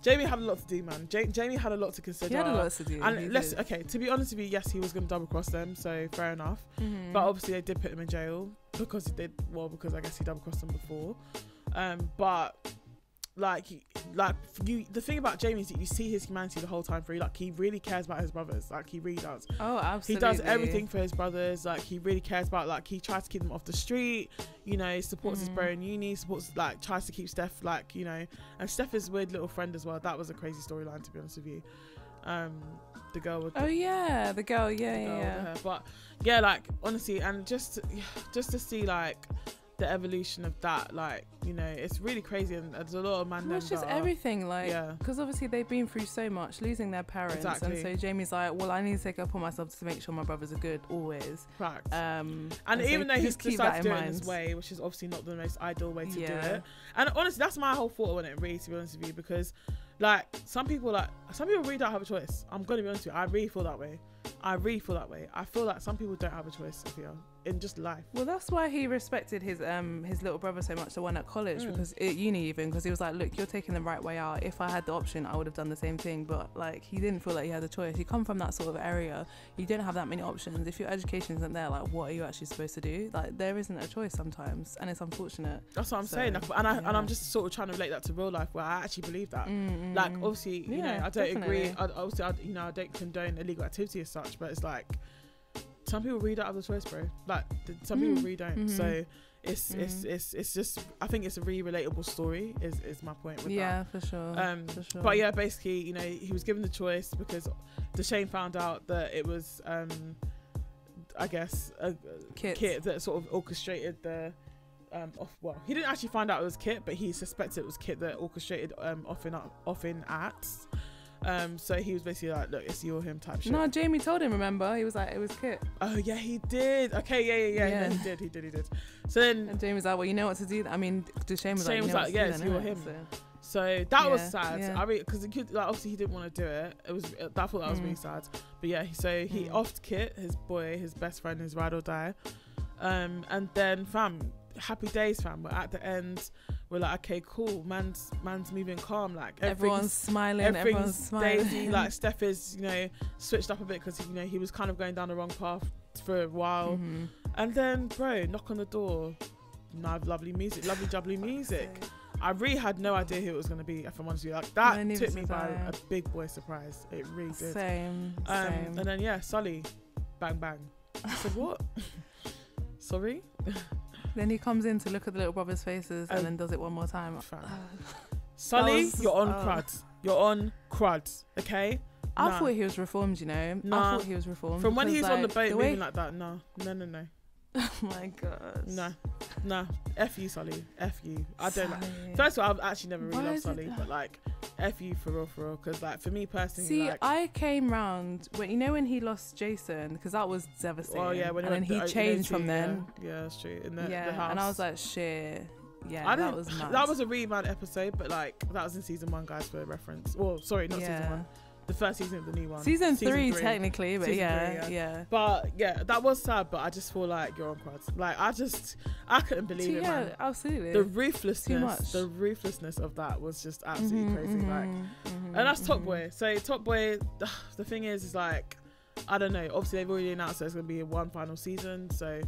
Jamie had a lot to do, man. Jamie had a lot to consider. He had a lot to do. And to be honest with you, yes, he was going to double cross them, so fair enough. Mm-hmm. But obviously they did put him in jail because I guess he double crossed them before. But the thing about Jamie is that you see his humanity the whole time through. Like, he really cares about his brothers. Like, he really does. Oh, absolutely. He does everything for his brothers. Like, he really cares about, like, he tries to keep them off the street. You know, he supports his bro in uni, tries to keep Steph, like, you know. And Steph is a weird little friend as well. That was a crazy storyline, to be honest with you. The girl with the girl, yeah. But yeah, like, honestly, and just to see, like, the evolution of that, like, you know, it's really crazy, and there's a lot of men. Well, it's just everything, like, because obviously they've been through so much, losing their parents, and so Jamie's like, well, I need to take it upon myself to make sure my brothers are good always. Fact. And even though he's decided to do it in this way, which is obviously not the most ideal way to do it, and honestly, that's my whole thought on it, really, to be honest with you, because like some people really don't have a choice. I'm gonna be honest with you, I really feel that way. I feel like some people don't have a choice, Sophia. in just life. Well, that's why he respected his little brother so much, the one at college, because at uni even, because he was like, look, you're taking the right way out. If I had the option, I would have done the same thing. But like, he didn't feel like he had a choice. You come from that sort of area, you don't have that many options. If your education isn't there, like, what are you actually supposed to do? Like, there isn't a choice sometimes, and it's unfortunate. That's what I'm saying. Like, and I'm just sort of trying to relate that to real life, where I actually believe that. Like, obviously, you know, I don't agree. I don't condone illegal activity as such, but it's like, some people really don't have the choice, bro. Like, some people really don't. So it's just, I think it's a really relatable story is my point with that. Yeah, for sure. But yeah, basically, you know, he was given the choice because Deshane found out that it was I guess a Kit that sort of orchestrated the he didn't actually find out it was Kit, but he suspected it was Kit that orchestrated offing acts. So he was basically like, look, it's you or him type shit. No, Jamie told him, remember? He was like, it was Kit. Oh yeah, he did. Okay, yeah. No, he did. So then, and Jamie was like, well, you know what to do. I mean, Deshane was like, yeah, it's you or him. So that was sad. Yeah. I mean, because obviously he didn't want to do it. I thought that was really sad. But yeah, so he offed Kit, his boy, his best friend, his ride or die. And then happy days, fam. We're at the end. We're like, okay, cool. Man's moving calm. Like everyone's smiling. Daisy, like Steph is, you know, switched up a bit because, you know, he was kind of going down the wrong path for a while. And then, bro, knock on the door. Lovely jubbly music. I really had no idea who it was going to be, if I'm honest with you. Like, that took me by a big boy surprise. It really did. Same. And then, yeah, Sully, bang, bang. I said, what? Sorry? Then he comes in to look at the little brothers' faces and then does it one more time. Sully, you're on crud. You're on crud, okay? I thought he was reformed, you know? I thought he was reformed. From when he was on the boat moving like that, no. Oh my god. Nah. F you, Sully. F you. I don't like. First of all, I've actually never really loved Sully, but like, F you for real. Because like, for me personally, see, like, I came round when he lost Jason, because that was devastating. Oh yeah, and then he changed from then. Yeah, that's true. In the house. And I was like, shit. Yeah, that was nuts. That was a really bad episode, but like, that was in season 1, guys, for reference. Well, sorry, not season 1. The first season of the new one. Season 3 technically, but yeah. But yeah, that was sad, but I just feel like you're on quads. Like, I couldn't believe it, man. Absolutely. The ruthlessness of that was just absolutely crazy. And that's Top Boy. So Top Boy, the thing is like, I don't know. Obviously, they've already announced there's going to be one final season, so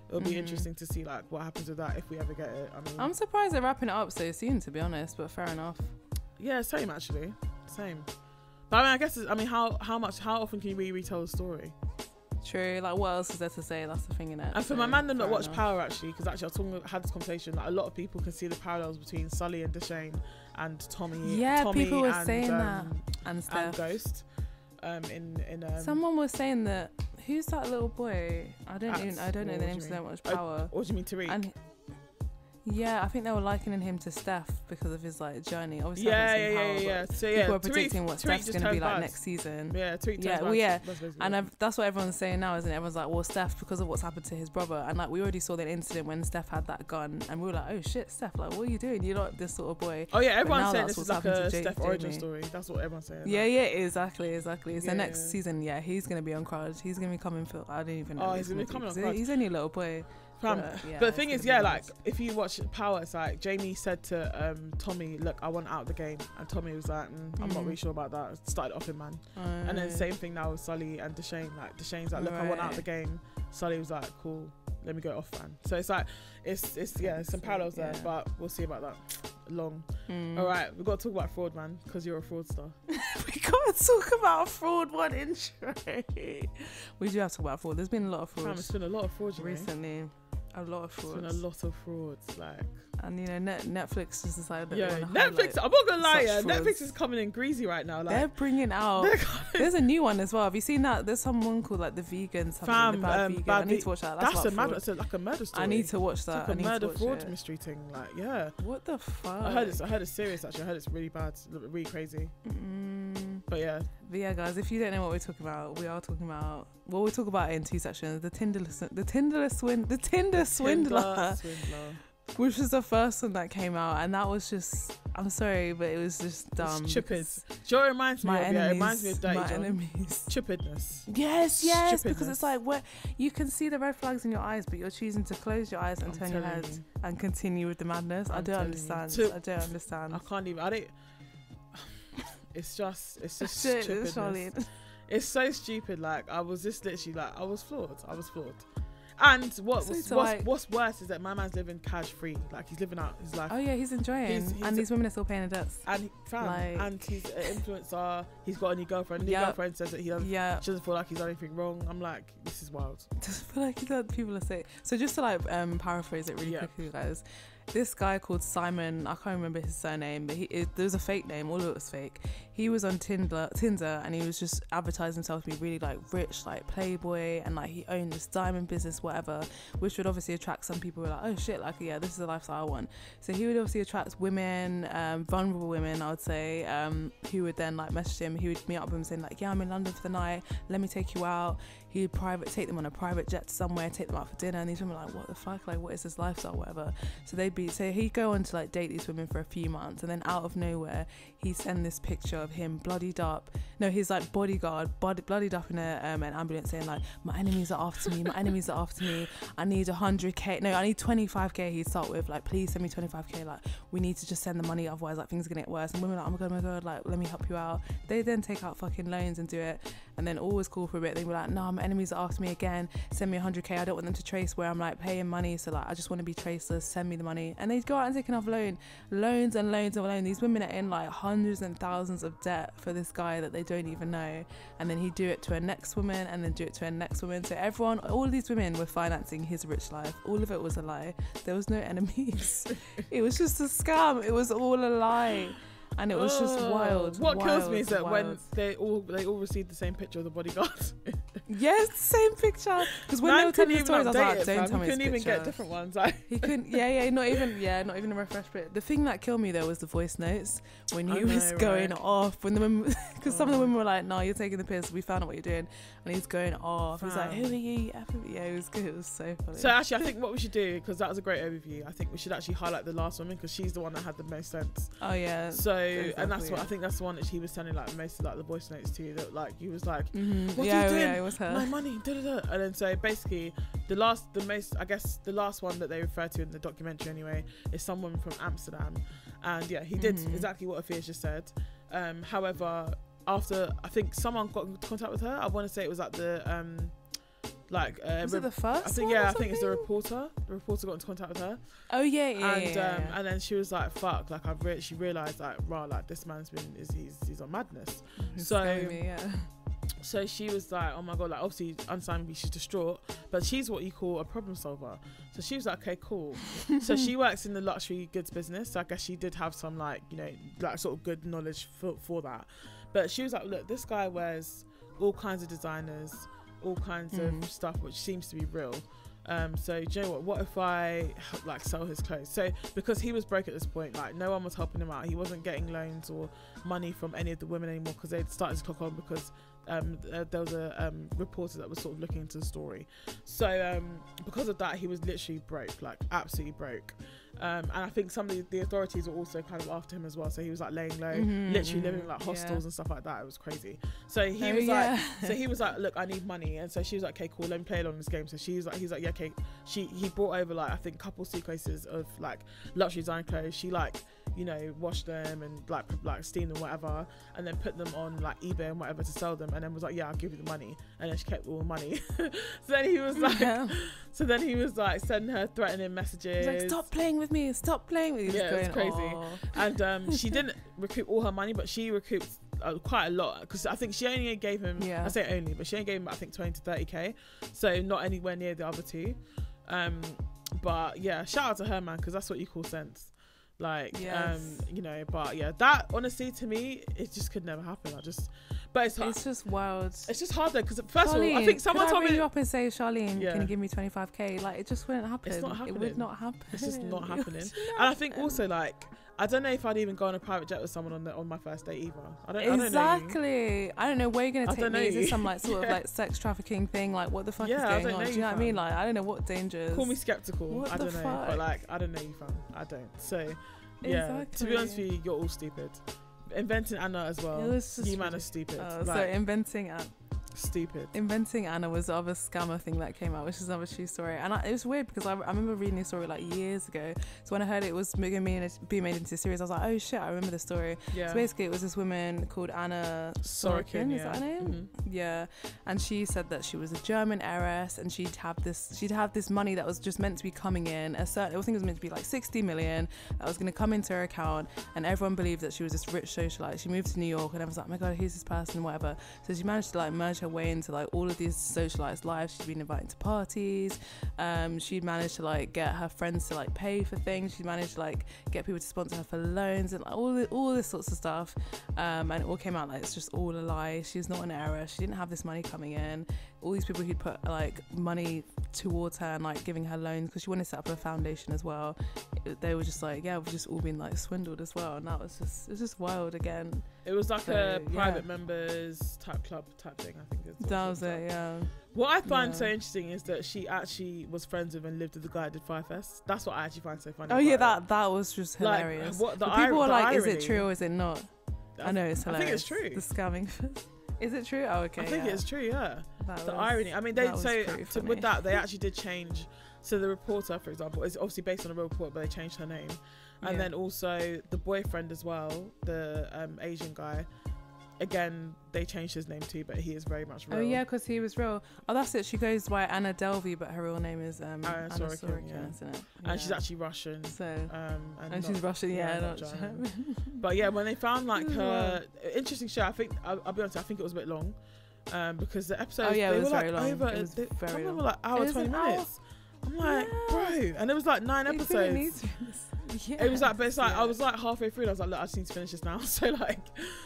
it'll be interesting to see like what happens with that if we ever get it. I mean, I'm surprised they're wrapping it up so soon, to be honest, but fair enough. Yeah, same actually. Same. But I mean, I guess, how often can you retell a story? True. Like, what else is there to say? That's the thing, innit? And for my man that watched Power, actually, because actually I had this conversation, like, a lot of people can see the parallels between Sully and Deshane and Tommy. Yeah, people were saying that. And Steph. And Ghost. Someone was saying that, who's that little boy? I don't know the names of them. Much Power. What do you mean, Tariq? Yeah, I think they were likening him to Steph because of his like journey. Obviously, yeah. So yeah, people are predicting what Steph's going to be like next season. Yeah, and that's what everyone's saying now, isn't it? Everyone's like, well, Steph, because of what's happened to his brother, and like we already saw that incident when Steph had that gun, and we were like, oh shit, Steph, like what are you doing? You're not this sort of boy. Oh yeah, everyone's saying this is like a Steph origin story. That's what everyone's saying. Yeah, exactly. So next season, he's going to be on crowd. He's going to be coming for. I don't even know. Oh, he's going to be coming on crowd. He's only a little boy. But the thing is, like, if you watch Power, it's like Jamie said to Tommy, look, I want out of the game, and Tommy was like, I'm not really sure about that. Started off him, man. And then same thing now with Sully and Deshane. Like, Deshane's like, look, I want out of the game. Sully was like, cool, let me go off, man. So it's like, it's some parallels there, but we'll see about that. All right, we've got to talk about fraud, man, because you're a fraudster. We got to talk about fraud one intro. We do have to talk about fraud. There's been a lot of fraud. It's been a lot of fraud recently. A lot of frauds. It's been a lot of frauds, like. And you know, Netflix just decided that Netflix. I'm not gonna lie, Netflix is coming in greasy right now. Like, they're bringing out. There's a new one as well. Have you seen that? There's someone called like the vegan something. The bad vegan. I need to watch that. That's like a murder story. I need to watch that. It's like a murder fraud mystery thing. Like, yeah. What the fuck? I heard it's serious. Actually, I heard it's really bad. It's really crazy. But yeah, guys, if you don't know what we're talking about, we are talking about. Well, we talk about it in two sections. The Tinder Swindler, which was the first one that came out, and that was just I'm sorry, but it was just dumb. It's Joe reminds me of, it reminds me of Dirty my John. enemies. Stupidness. Yes, because it's like, what, you can see the red flags in your eyes, but you're choosing to close your eyes and turn your head and continue with the madness. I don't understand. I don't understand. I can't even. It's just stupidness. It's so stupid. Like, I was just literally like, I was floored. And what's worse is that my man's living cash free. Like, he's living out his life. Oh yeah, he's enjoying. And these women are still paying the debts. And and he's an influencer. He's got a new girlfriend. New girlfriend says that she doesn't feel like he's done anything wrong. I'm like, this is wild. Doesn't feel like people are saying. So just to like paraphrase it really quickly, guys. This guy called Simon, I can't remember his surname, but there was a fake name, all of it was fake. He was on Tinder and he was just advertising himself to be really like rich, like playboy, and like he owned this diamond business, whatever, which would obviously attract some people who were like, oh shit, like yeah, this is the lifestyle I want. So he would obviously attract women, vulnerable women, I would say, who would then like message him. He would meet up with him saying like, yeah, I'm in London for the night, let me take you out. He would take them on a private jet somewhere, take them out for dinner, and these women were like, what the fuck, like what is this lifestyle, whatever. So he'd go on to like date these women for a few months, and then out of nowhere he'd send this picture of him bloodied up, his like bodyguard bloodied up in an ambulance, saying like, my enemies are after me, I need 100k, I need 25k. He'd start with like, please send me 25k, like we need to just send the money, otherwise like things are gonna get worse. And women are like, oh my god, like let me help you out. They then take out fucking loans and do it, and then all was cool for a bit. They were like, no, my enemies are after me again, send me 100k, I don't want them to trace where I'm like paying money, so like I just want to be traceless, send me the money. And they'd go out and take another loans and loans of loan. These women are in like hundreds and thousands of debt for this guy that they don't even know, and then he'd do it to a next woman, and then do it to a next woman. So all of these women were financing his rich life. All of it was a lie. There was no enemies. It was just a scam. It was all a lie. And it was just wild. What kills me is that when they all received the same picture of the bodyguard. Yes, same picture. Because when they were telling the stories, I was like, don't tell me. He couldn't even get different ones. Like. He couldn't. Not even a refresh bit. The thing that killed me though was the voice notes when he was going off. When the women, because some of the women were like, "No, you're taking the piss. We found out what you're doing," and he's going off. He's like, "Who are you?" Yeah, it was good. It was so funny. So actually, I think what we should do, because that was a great overview, I think we should actually highlight the last woman, because she's the one that had the most sense. Oh yeah. So exactly, and that's what I think, that's the one that he was sending like most of like the voice notes to, that like he was like, what are you doing? It was her. My money, and then so basically the last one that they refer to in the documentary anyway is someone from Amsterdam, and yeah, he did exactly what Afia's just said. However, after I think someone got in contact with her, I want to say it was at the was it the first? I think I think it's the reporter. The reporter got into contact with her. Oh yeah. And then she was like, "Fuck!" Like she realized like, "Rah, like this man's he's on madness." So she was like, "Oh my god!" Like obviously, understandably, she's distraught, but she's what you call a problem solver. So she was like, "Okay, cool." So she works in the luxury goods business. So I guess she did have some like sort of good knowledge for that. But she was like, "Look, this guy wears all kinds of designers, all kinds of stuff which seems to be real. So do you know what if I like sell his clothes?" So because he was broke at this point, like no one was helping him out. He wasn't getting loans or money from any of the women anymore, because they'd started to clock on, because there was a reporter that was sort of looking into the story. So because of that, he was literally broke, like absolutely broke. And I think some of the authorities were also kind of after him as well. So he was like laying low, literally living in like hostels and stuff like that. It was crazy. So he was like, "Look, I need money." And so she was like, "Okay, cool, let me play along this game." So he's like, "Yeah, okay." He brought over like I think a couple suitcases of like luxury design clothes. She like washed them and like steamed them, whatever, and then put them on like eBay and whatever to sell them, and then was like, "Yeah, I'll give you the money." And then she kept all the money. So then he was like sending her threatening messages. He's like, "Stop playing with me, stop playing with me." Yeah, it was crazy. Aww. And she didn't recoup all her money, but she recouped quite a lot, because I think she only gave him, I say only, but she only gave him I think 20 to 30k, so not anywhere near the other two. But yeah, shout out to her, man, because that's what you call sense. Like, but yeah, that honestly to me, it just could never happen. But it's hard. It's just wild. It's just hard though, because first of all, I think someone told me, ring you up and say, "Charlene, can you give me 25k?" Like, it just wouldn't happen. It's not happening. It would not happen. It's just not happening. And I think also like, I don't know if I'd even go on a private jet with someone on my first date either. I don't know where you're gonna take me. Is this some like sort of like sex trafficking thing? Like, what the fuck is going on? Do you know what I mean? Like, I don't know what dangers. Call me skeptical. I don't know, but like, I don't know you, fam. I don't. So Yeah, exactly. to be honest with you, you're all stupid. Inventing Anna as well. You man are stupid. So Stupid. Inventing Anna was the other scammer thing that came out, which is another true story. And it was weird because I remember reading this story like years ago. So when I heard it was being made into a series, I was like, oh shit, I remember the story. Yeah. So basically it was this woman called Anna Sorokin, is that her name? Mm-hmm. Yeah. And she said that she was a German heiress and she'd have this money that was just meant to be coming in. I think it was meant to be like 60 million that was going to come into her account, and everyone believed that she was this rich socialite. She moved to New York and everyone's like, oh my god, who's this person, whatever. So she managed to like merge her way into like all of these socialized lives. She'd been invited to parties, she'd managed to like get her friends to like pay for things, she managed to like get people to sponsor her for loans and like, all this sorts of stuff, and it all came out like it's just all a lie. She's not an heiress, she didn't have this money coming in. All these people who'd put like money towards her and like giving her loans because she wanted to set up a foundation as well, they were just like, yeah, we've just all been like swindled as well. And that was just wild again. It was like a private members type club type thing, I think. That was it, yeah. What I find so interesting is that she actually was friends with and lived with the guy that did Firefest. That's what I actually find so funny. Oh yeah, that was just hilarious. Like, people are like, irony, is it true or is it not? I know it's hilarious. I think it's true. The scamming. Is it true? Oh, okay. I think it's true. Yeah. The irony. I mean, with that they actually did change. So the reporter, for example, is obviously based on a real report, but they changed her name, and then also the boyfriend as well, the Asian guy. Again, they changed his name too, but he is very much real. Oh yeah, because he was real. Oh, that's it. She goes by Anna Delvey, but her real name is Anna Sorokin, isn't it? Yeah. And she's actually Russian. So and she's Russian, not German. But yeah, when they found like her interesting show, I think I'll be honest, I think it was a bit long, because the episodes it was very long. They were like hour 20 minutes. I'm like, bro, and it was like 9 episodes. It was like, but it's like I was like halfway through and I was like, look, I just need to finish this now. So like,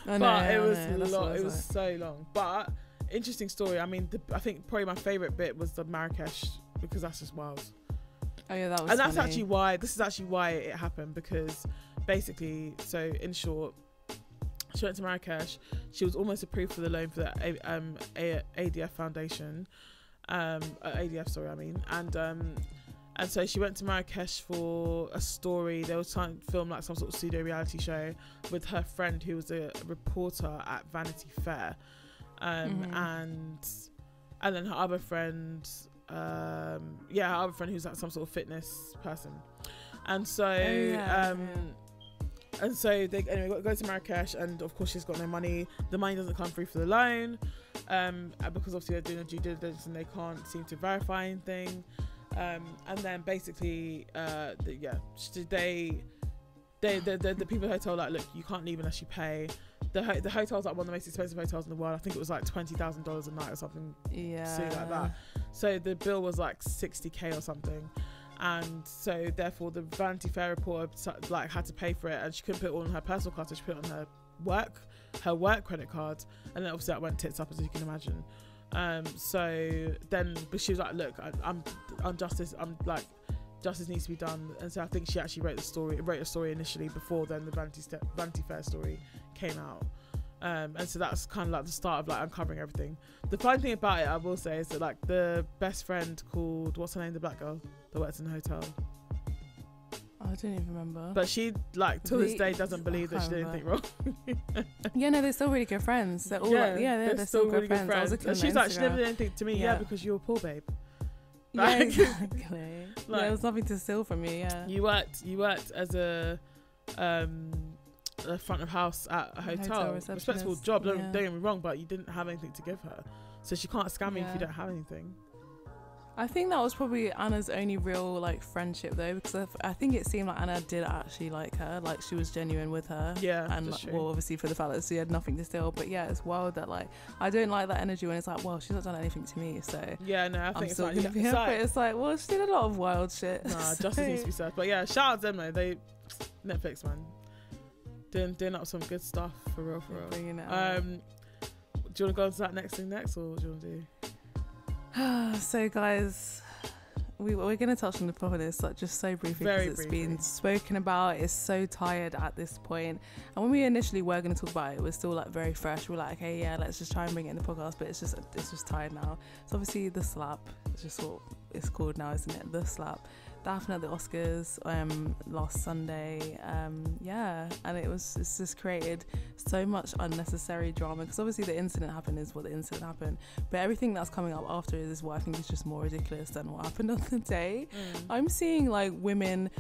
it was long. It was so long, but interesting story. I mean, I think probably my favorite bit was the Marrakesh, because that's just wild. Oh yeah, that was. And that's actually why it happened, because basically, so in short, she went to Marrakesh. She was almost approved for the loan for the ADF Foundation, ADF. Sorry, I mean, and so she went to Marrakesh for a story. They were trying to film like some sort of pseudo reality show with her friend who was a reporter at Vanity Fair, and then her other friend, her other friend who's like some sort of fitness person, and so and so they go to Marrakesh, and of course she's got no money. The money doesn't come through for the loan, because obviously they're doing a due diligence and they can't seem to verify anything. And then basically, the people at the hotel like, look, you can't leave unless you pay. The hotel's like one of the most expensive hotels in the world. I think it was like $20,000 a night or something. Silly like that. So the bill was like $60,000 or something. And so therefore the Vanity Fair reporter like had to pay for it, and she couldn't put it all on her personal card, so she put it on her work credit card, and then obviously that went tits up, as you can imagine. So then, but she was like, look, justice needs to be done. And so I think she actually wrote a story initially before then the Vanity Fair story came out. And so that's kind of like the start of like uncovering everything. The fun thing about it, I will say, is that like the best friend called, what's her name, the black girl that works in the hotel, I don't even remember. but she like till this day doesn't believe that she did anything wrong. Yeah, no, they're still really good friends. They're all they're still really good friends. And she's like, she never did anything to me. Yeah, because you're a poor babe. Yeah, exactly. Like, there was nothing to steal from you. Yeah, you worked as a front of house at a hotel, respectable job. Don't get me wrong, but you didn't have anything to give her, so she can't scam me if you don't have anything. I think that was probably Anna's only real like friendship though, because I think it seemed like Anna did actually like her, like she was genuine with her. Yeah, and like, well, obviously for the fact that she had nothing to steal. But yeah, it's wild that like I don't like that energy when it's like, well, she's not done anything to me, so yeah, no, I think it's like, well, she did a lot of wild shit. Nah, justice needs to be served. But yeah, shout out to them though. They Netflix, man, doing up some good stuff for real. Do you want to go on to that next thing next, or what do you want to do? So guys, we're going to touch on the plot of this like just so briefly, because it's been spoken about. It's so tired at this point, and when we initially were going to talk about it, it was still like very fresh. We're like, okay, yeah, let's just try and bring it in the podcast, but it's just tired now. So obviously the slap is just what it's called now, isn't it? The slap. that happened at the Oscars last Sunday. Yeah, and it's just created so much unnecessary drama, because obviously the incident happened is what the incident happened, but everything that's coming up after is what I think is just more ridiculous than what happened on the day. I'm seeing like women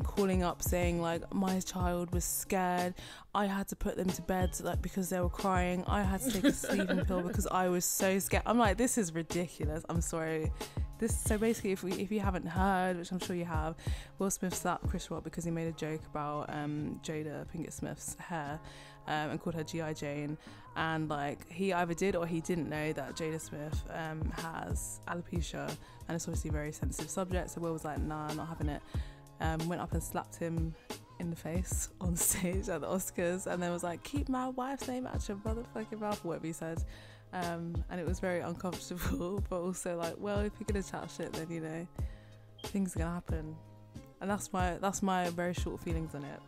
calling up saying like, my child was scared, I had to put them to bed like because they were crying, I had to take a sleeping pill because I was so scared. I'm like, this is ridiculous. I'm sorry. So basically, if you haven't heard, which I'm sure you have, Will Smith slapped Chris Rock because he made a joke about Jada Pinkett Smith's hair and called her G.I. Jane, and like he either did or he didn't know that Jada Smith has alopecia, and it's obviously a very sensitive subject. So Will was like, nah, I'm not having it. Went up and slapped him in the face on stage at the Oscars, and then was like, keep my wife's name out your motherfucking mouth, whatever he said. And it was very uncomfortable, but also like, well, if you're gonna chat shit, then you know things are gonna happen, and that's my very short feelings on it.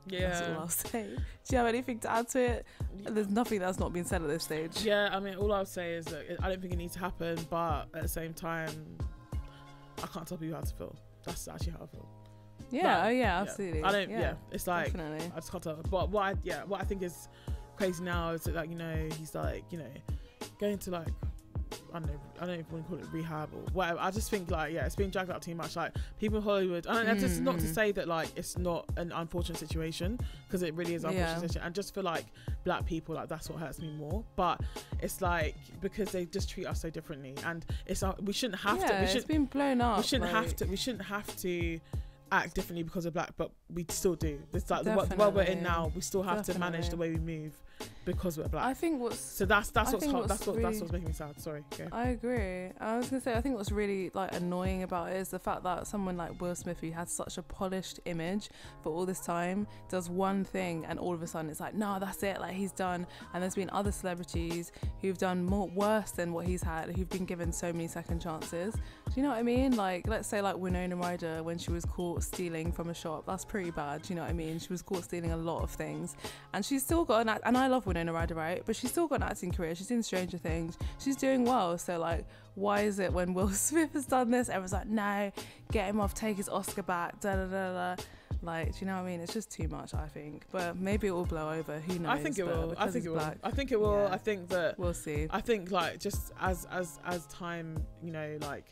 Yeah, that's all I'll say. Do you have anything to add to it? There's nothing that's not been said at this stage. Yeah, I mean, all I would say is that I don't think it needs to happen, but at the same time, I can't tell people how to feel. That's actually how I feel. Yeah, like, absolutely. I don't. Yeah, it's like definitely. I just can't tell. But what I think is crazy now is that, like, you know, he's like, you know, going to like, I don't know if you want to call it rehab or whatever. I just think like, it's being dragged out too much. Like, people in Hollywood, and just not to say that like it's not an unfortunate situation, because it really is an unfortunate situation. And just for like black people, like that's what hurts me more. But it's like, because they just treat us so differently, and it's we shouldn't have to. It's been blown up. We shouldn't have to act differently because we're black, but we still do. It's like the world we're in now, we still have to manage the way we move because we're black. I think that's what's making me sad. Sorry. Okay. I agree. I was gonna say, I think what's really like annoying about it is the fact that someone like Will Smith, who had such a polished image for all this time, does one thing and all of a sudden it's like, no, that's it, like he's done. And there's been other celebrities who've done worse than what he's had, who've been given so many second chances. Do you know what I mean? Like, let's say like Winona Ryder, when she was caught stealing from a shop, that's pretty bad. Do you know what I mean? She was caught stealing a lot of things, and she's still got an and I love Winona Ryder, right? But she's still got an acting career. She's in Stranger Things. She's doing well. So like, why is it when Will Smith has done this, everyone's like, no, get him off, take his Oscar back, da da da da. Like, do you know what I mean? It's just too much, I think. But maybe it will blow over. Who knows? I think it will. I think it will. Yeah. I think that we'll see. I think like just as time, you know, like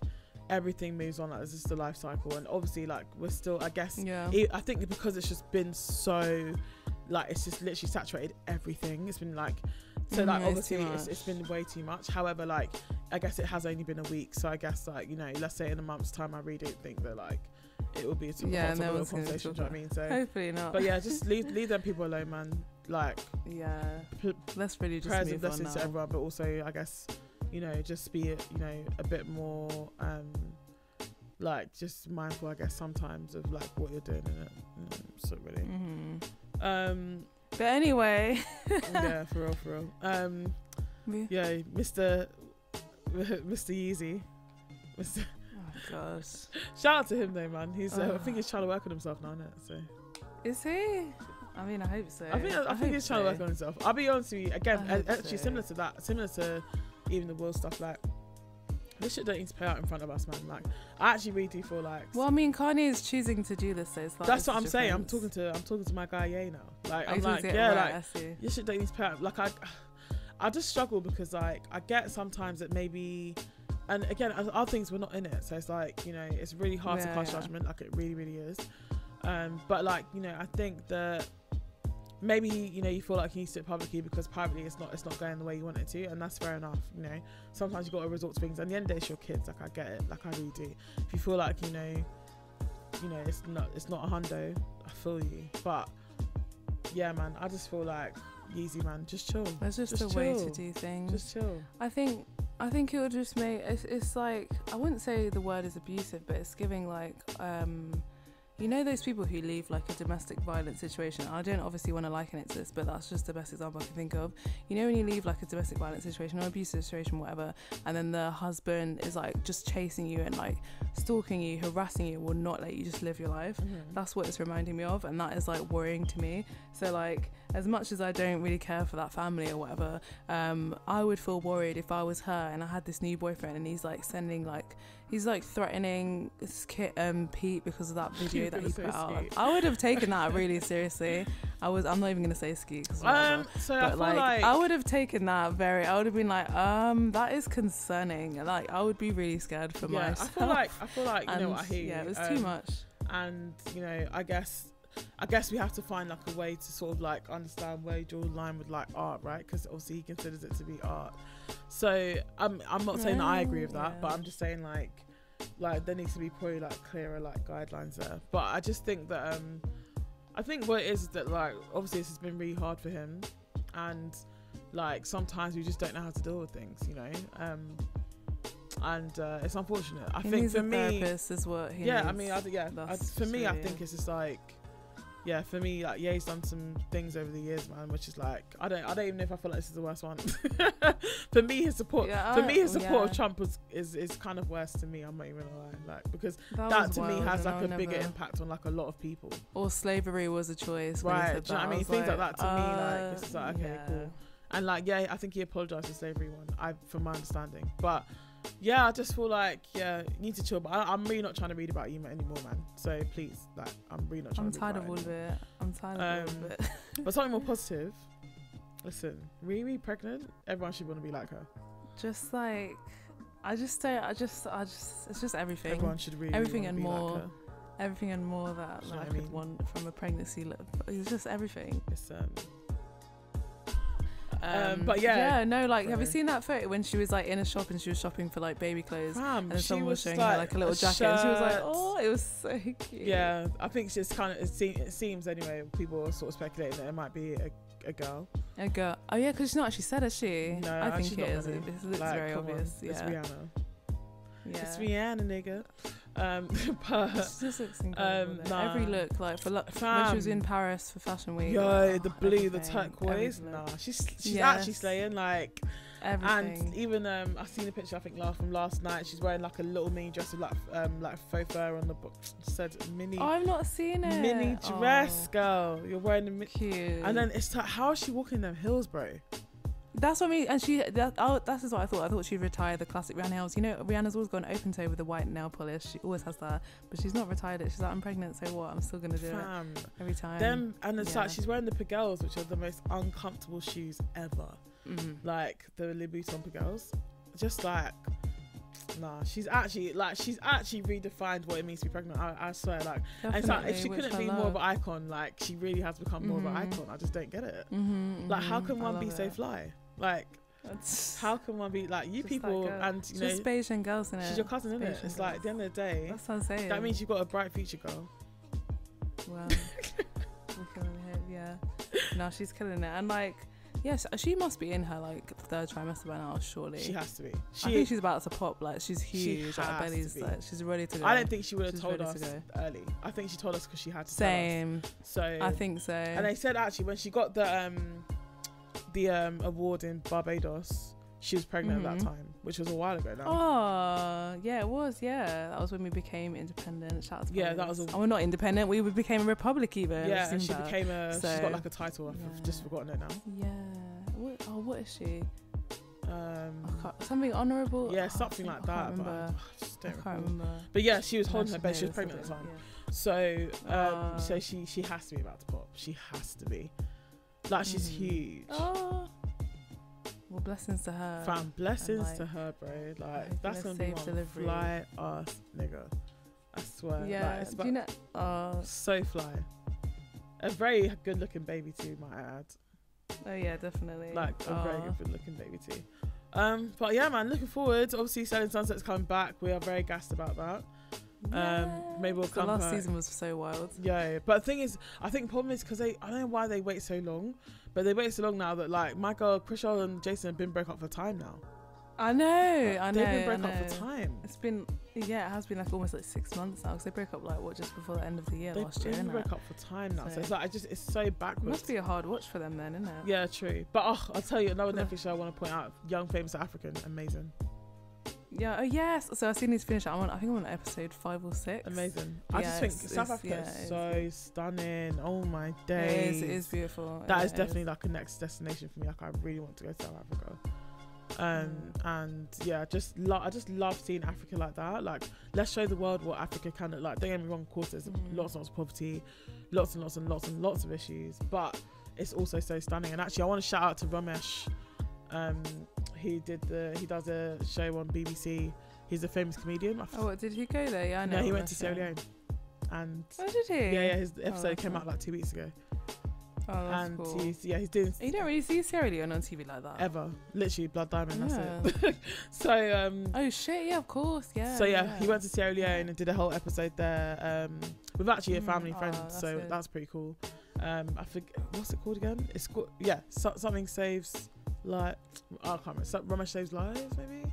everything moves on, like it's just a life cycle, and obviously like we're still, I guess, I think because it's just been so like, it's just literally saturated everything. It's been like, so like obviously it's been way too much. However, like I guess it has only been a week, so I guess like, you know, let's say in a month's time I really don't think that like it will be a conversation. Do you know what I mean? So hopefully not. But yeah, just leave them people alone, man. Like, let's really just prayers move and blessings on to now. everyone, but also I guess, you know, just be, you know, a bit more like just mindful, I guess, sometimes of like what you're doing in it. So really. But anyway, yeah, for real. Yeah, Mr. Yeezy. Oh gosh. Shout out to him though, man. He's I think he's trying to work on himself now, innit? So. Is he? I mean, I hope so. I think he's trying to work on himself. I'll be honest with you, again, actually similar to even the Will stuff, like this shit don't need to play out in front of us, man. Like, I actually really do feel like. Well, I mean, Kanye is choosing to do this, so it's like. That's what I'm saying. I'm talking to my guy Ye now. Like, I'm like, yeah, like this shit don't need to play out. Like, I just struggle because like I get sometimes that maybe, and again, other things we're not in it, so it's like, you know, it's really hard to cast judgment. Like, it really, really is. But like, you know, I think that maybe, you know, you feel like you need to do it publicly because privately it's not going the way you want it to, and that's fair enough. You know, sometimes you got to resort to things, and at the end of the day it's your kids. Like, I get it, like I really do. If you feel like, you know it's not a hundo, I feel you. But yeah, man, I just feel like Yeezy, man, just chill. There's just a way to do things. Just chill. I think it would just make it's like, I wouldn't say the word is abusive, but it's giving like you know those people who leave like a domestic violence situation. I don't obviously want to liken it to this, but that's just the best example I can think of. You know, when you leave like a domestic violence situation or abusive situation, whatever, and then the husband is like just chasing you and like stalking you, harassing you, will not let you just live your life. That's what it's reminding me of, and that is like worrying to me. So like, as much as I don't really care for that family or whatever, I would feel worried if I was her and I had this new boyfriend and he's like sending like, he's like threatening Pete because of that video that he put out. I would have taken that really seriously. I'm not even gonna say ski. So I feel like I would have taken that I would have been like, that is concerning. Like, I would be really scared for myself. I feel like you know what, I hear you. Yeah, it was too much. And you know, I guess we have to find like a way to sort of like understand where you draw the line with like art, right? Because obviously he considers it to be art. So I'm not saying that I agree with that, but I'm just saying like there needs to be probably like clearer like guidelines there. But I just think that I think what it is that like obviously this has been really hard for him, and like sometimes we just don't know how to deal with things, you know. And it's unfortunate. I think for me, therapist is what he needs. I mean, I think it's just like, yeah, for me, like, yeah, he's done some things over the years, man, which is like, I don't even know if I feel like this is the worst one. For me, his support of Trump is kind of worse to me. I'm not even gonna lie, like, because that to me has like a bigger impact on like a lot of people. Or slavery was a choice, right? Do you know what I mean? Things like that to me, like, it's just like, okay, cool. And like, yeah, I think he apologized for slavery from my understanding, but. Yeah, I just feel like, yeah, you need to chill. But I'm really not trying to read about you anymore, man. So please, like, I'm really not trying to read about it. I'm tired of all of it. But something more positive. Listen, Riri pregnant, everyone should want to be like her. Just like, it's just everything. Everyone should really everything and more. Like her. Everything and more that like, I could want from a pregnancy. It's just everything. It's but yeah, have you seen that photo when she was like in a shop and she was shopping for like baby clothes, and someone was showing her like a little jacket, and she was like, oh, it was so cute. Yeah, I think she's kind of, it seems anyway, people are sort of speculating that it might be a girl. A girl. Oh yeah, because she's not actually said, has she? No, I think it is. It looks like, very obvious. Yeah. It's Rihanna. Yeah. It's Rihanna, nigga. But she just looks incredible. Every look, like when she was in Paris for Fashion Week. The blue, the turquoise. Nah, she's actually slaying. Like everything. And even I've seen a picture I think from last night. She's wearing like a little mini dress with like faux fur on the said mini. Oh, I've not seen it. Mini dress, girl. You're wearing the cute. And then it's like, how is she walking them heels, bro? That's what I mean, and that's what I thought. I thought she'd retire the classic Rihanna nails. You know, Rihanna's always got an open toe with the white nail polish. She always has that, but she's not retired it. She's like, I'm pregnant, so what? I'm still gonna do it every time. It's like she's wearing the Pagels, which are the most uncomfortable shoes ever. Like the Louboutin Pagels, just like. Nah, she's actually redefined what it means to be pregnant. I swear, like, and it's like, if she couldn't be more of an icon, like, she really has become more of an icon. I just don't get it. Like, how can one be so fly? Like, how can one be like you people? And you know, just Bayesian girls in it. She's your cousin, isn't it? It's like at the end of the day, that's what I'm saying. That means you've got a bright future, girl. Well, we're killing it, yeah. No, she's killing it, and like. Yes, she must be in her like third trimester by now, surely. She has to be. I think she's about to pop. Like, she's huge. Her belly's like, she's ready to go. I don't think she would have told us early. I think she told us because she had to. Same. Tell us. So I think so. And they said actually when she got the award in Barbados, she was pregnant at that time, which was a while ago now. Oh, yeah, it was. Yeah, that was when we became independent. Shout out to that was. And we're not independent. We became a republic even. Yeah, and she became she's got like a title. I've just forgotten it now. Yeah. What is she? Something honourable. Yeah, something like that. I remember. I can't remember. But yeah, she was holding her baby. She was pregnant at the time. Yeah. So she has to be about to pop. She has to be. Like, she's huge. Oh. Well, blessings to her. Fam, blessings to her, bro. Like, that's gonna be one fly ass nigga. I swear. Yeah. Like, do you know? So fly. A very good looking baby too, might I add. Oh yeah, definitely. Like a very good looking baby too. But yeah, man, looking forward. Obviously, Selling Sunset's coming back. We are very gassed about that. Maybe we'll come back. The last season was so wild. Yeah, but the thing is, I think the problem is because I don't know why they wait so long, but they wait so long now that like my girl Chriselle and Jason have been broke up for time now. I know. They've been broke up for time. It's been, it has been like almost like 6 months now because they broke up like just before the end of the year last year. They've been broke up for time now, so it's like it's so backwards. It must be a hard watch for them then, isn't it? Yeah, true. But I'll tell you another Netflix show I want to point out: Young Famous African, amazing. Yeah. Oh yes. So I still need to finish it. I think I'm on episode 5 or 6. Amazing. I just think South Africa is so stunning. Oh my days. It is beautiful. That is definitely like a next destination for me. Like I really want to go to South Africa. And yeah, I just love seeing Africa like that. Like, let's show the world what Africa can look like. Don't get me wrong, of course there's lots and lots of poverty, lots and lots of issues, but it's also so stunning. And actually I want to shout out to Ramesh. He does a show on BBC. He's a famous comedian. Oh, did he go there? Yeah, I know. No, he went to Sierra Leone. And oh, did he? Yeah, his episode came out like 2 weeks ago. Oh, that's cool. He's doing. You don't really see Sierra Leone on TV like that ever. Literally, Blood Diamond. That's it. So. Oh shit! Yeah, of course. Yeah. So yeah, he went to Sierra Leone and did a whole episode there. With actually a family friend. So that's pretty cool. I forget what's it called again. It's called something saves like I can't remember. Ramesh Saves Lives maybe.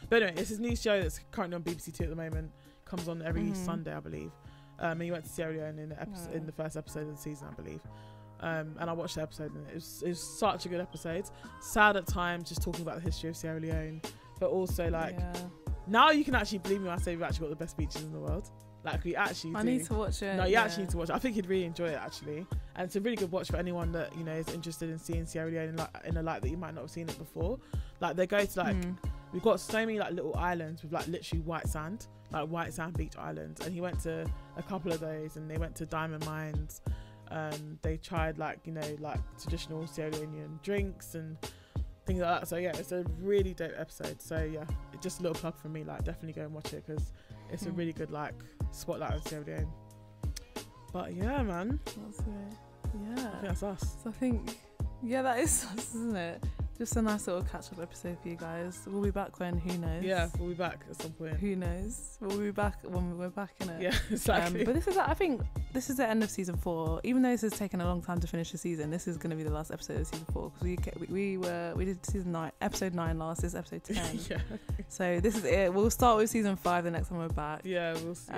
But anyway, it's his new show that's currently on BBC Two at the moment. Comes on every Sunday, I believe. And he went to Sierra Leone in the first episode of the season, I believe. And I watched the episode and it was such a good episode. Sad at times, just talking about the history of Sierra Leone, but also like now you can actually believe me when I say we've actually got the best beaches in the world. Like we actually do. I need to watch it. No, you actually need to watch it. I think you'd really enjoy it actually, and it's a really good watch for anyone that is interested in seeing Sierra Leone in a light that you might not have seen it before. Like they go to we've got so many like little islands with like literally white sand beach islands, and he went to a couple of those, and they went to diamond mines. They tried like traditional Sierra Leonean drinks and things like that. So yeah, it's a really dope episode. So yeah, just a little plug from me. Like definitely go and watch it because it's a really good like spotlight on Sierra Leone. But yeah, man, that's it. Yeah, I think that's us. So I think that is us, isn't it? Just a nice little catch-up episode for you guys. We'll be back when, who knows? Yeah, we'll be back at some point. Who knows? We'll be back when we're back in it. Yeah, exactly. But I think this is the end of season 4. Even though this has taken a long time to finish the season, this is going to be the last episode of season 4 because we did season 9, episode 9 last. This is episode 10. Yeah. So this is it. We'll start with season 5 the next time we're back. Yeah, we'll see.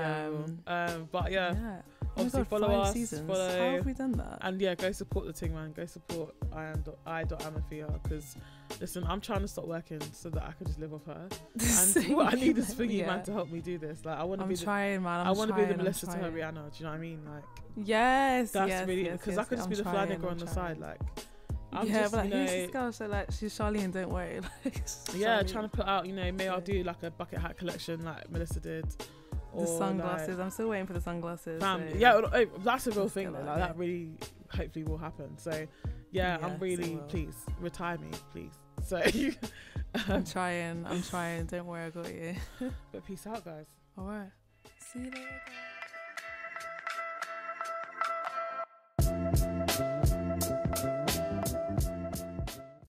But yeah. Obviously, follow us. Seasons. How have we done that? And go support the thing, man. Go support I.Amathea because listen, I'm trying to stop working so that I can just live off her. And what I need is for you, man, to help me do this. Like I want to be I want to be the Melissa to her Rihanna. Do you know what I mean? Like yes, that's really because I could just be the fly nigger on the side. Like I'm just, but like, who's this girl? So like she's Charlene. Don't worry. Like, yeah, trying to put out. Maybe I'll do like a bucket hat collection like Melissa did. The sunglasses. I'm still waiting for the sunglasses. Yeah, that's a real thing. Like that really, hopefully, will happen. So, yeah, I'm really please retire me, please. So, I'm trying. Don't worry, I got you. But peace out, guys. All right. See you later.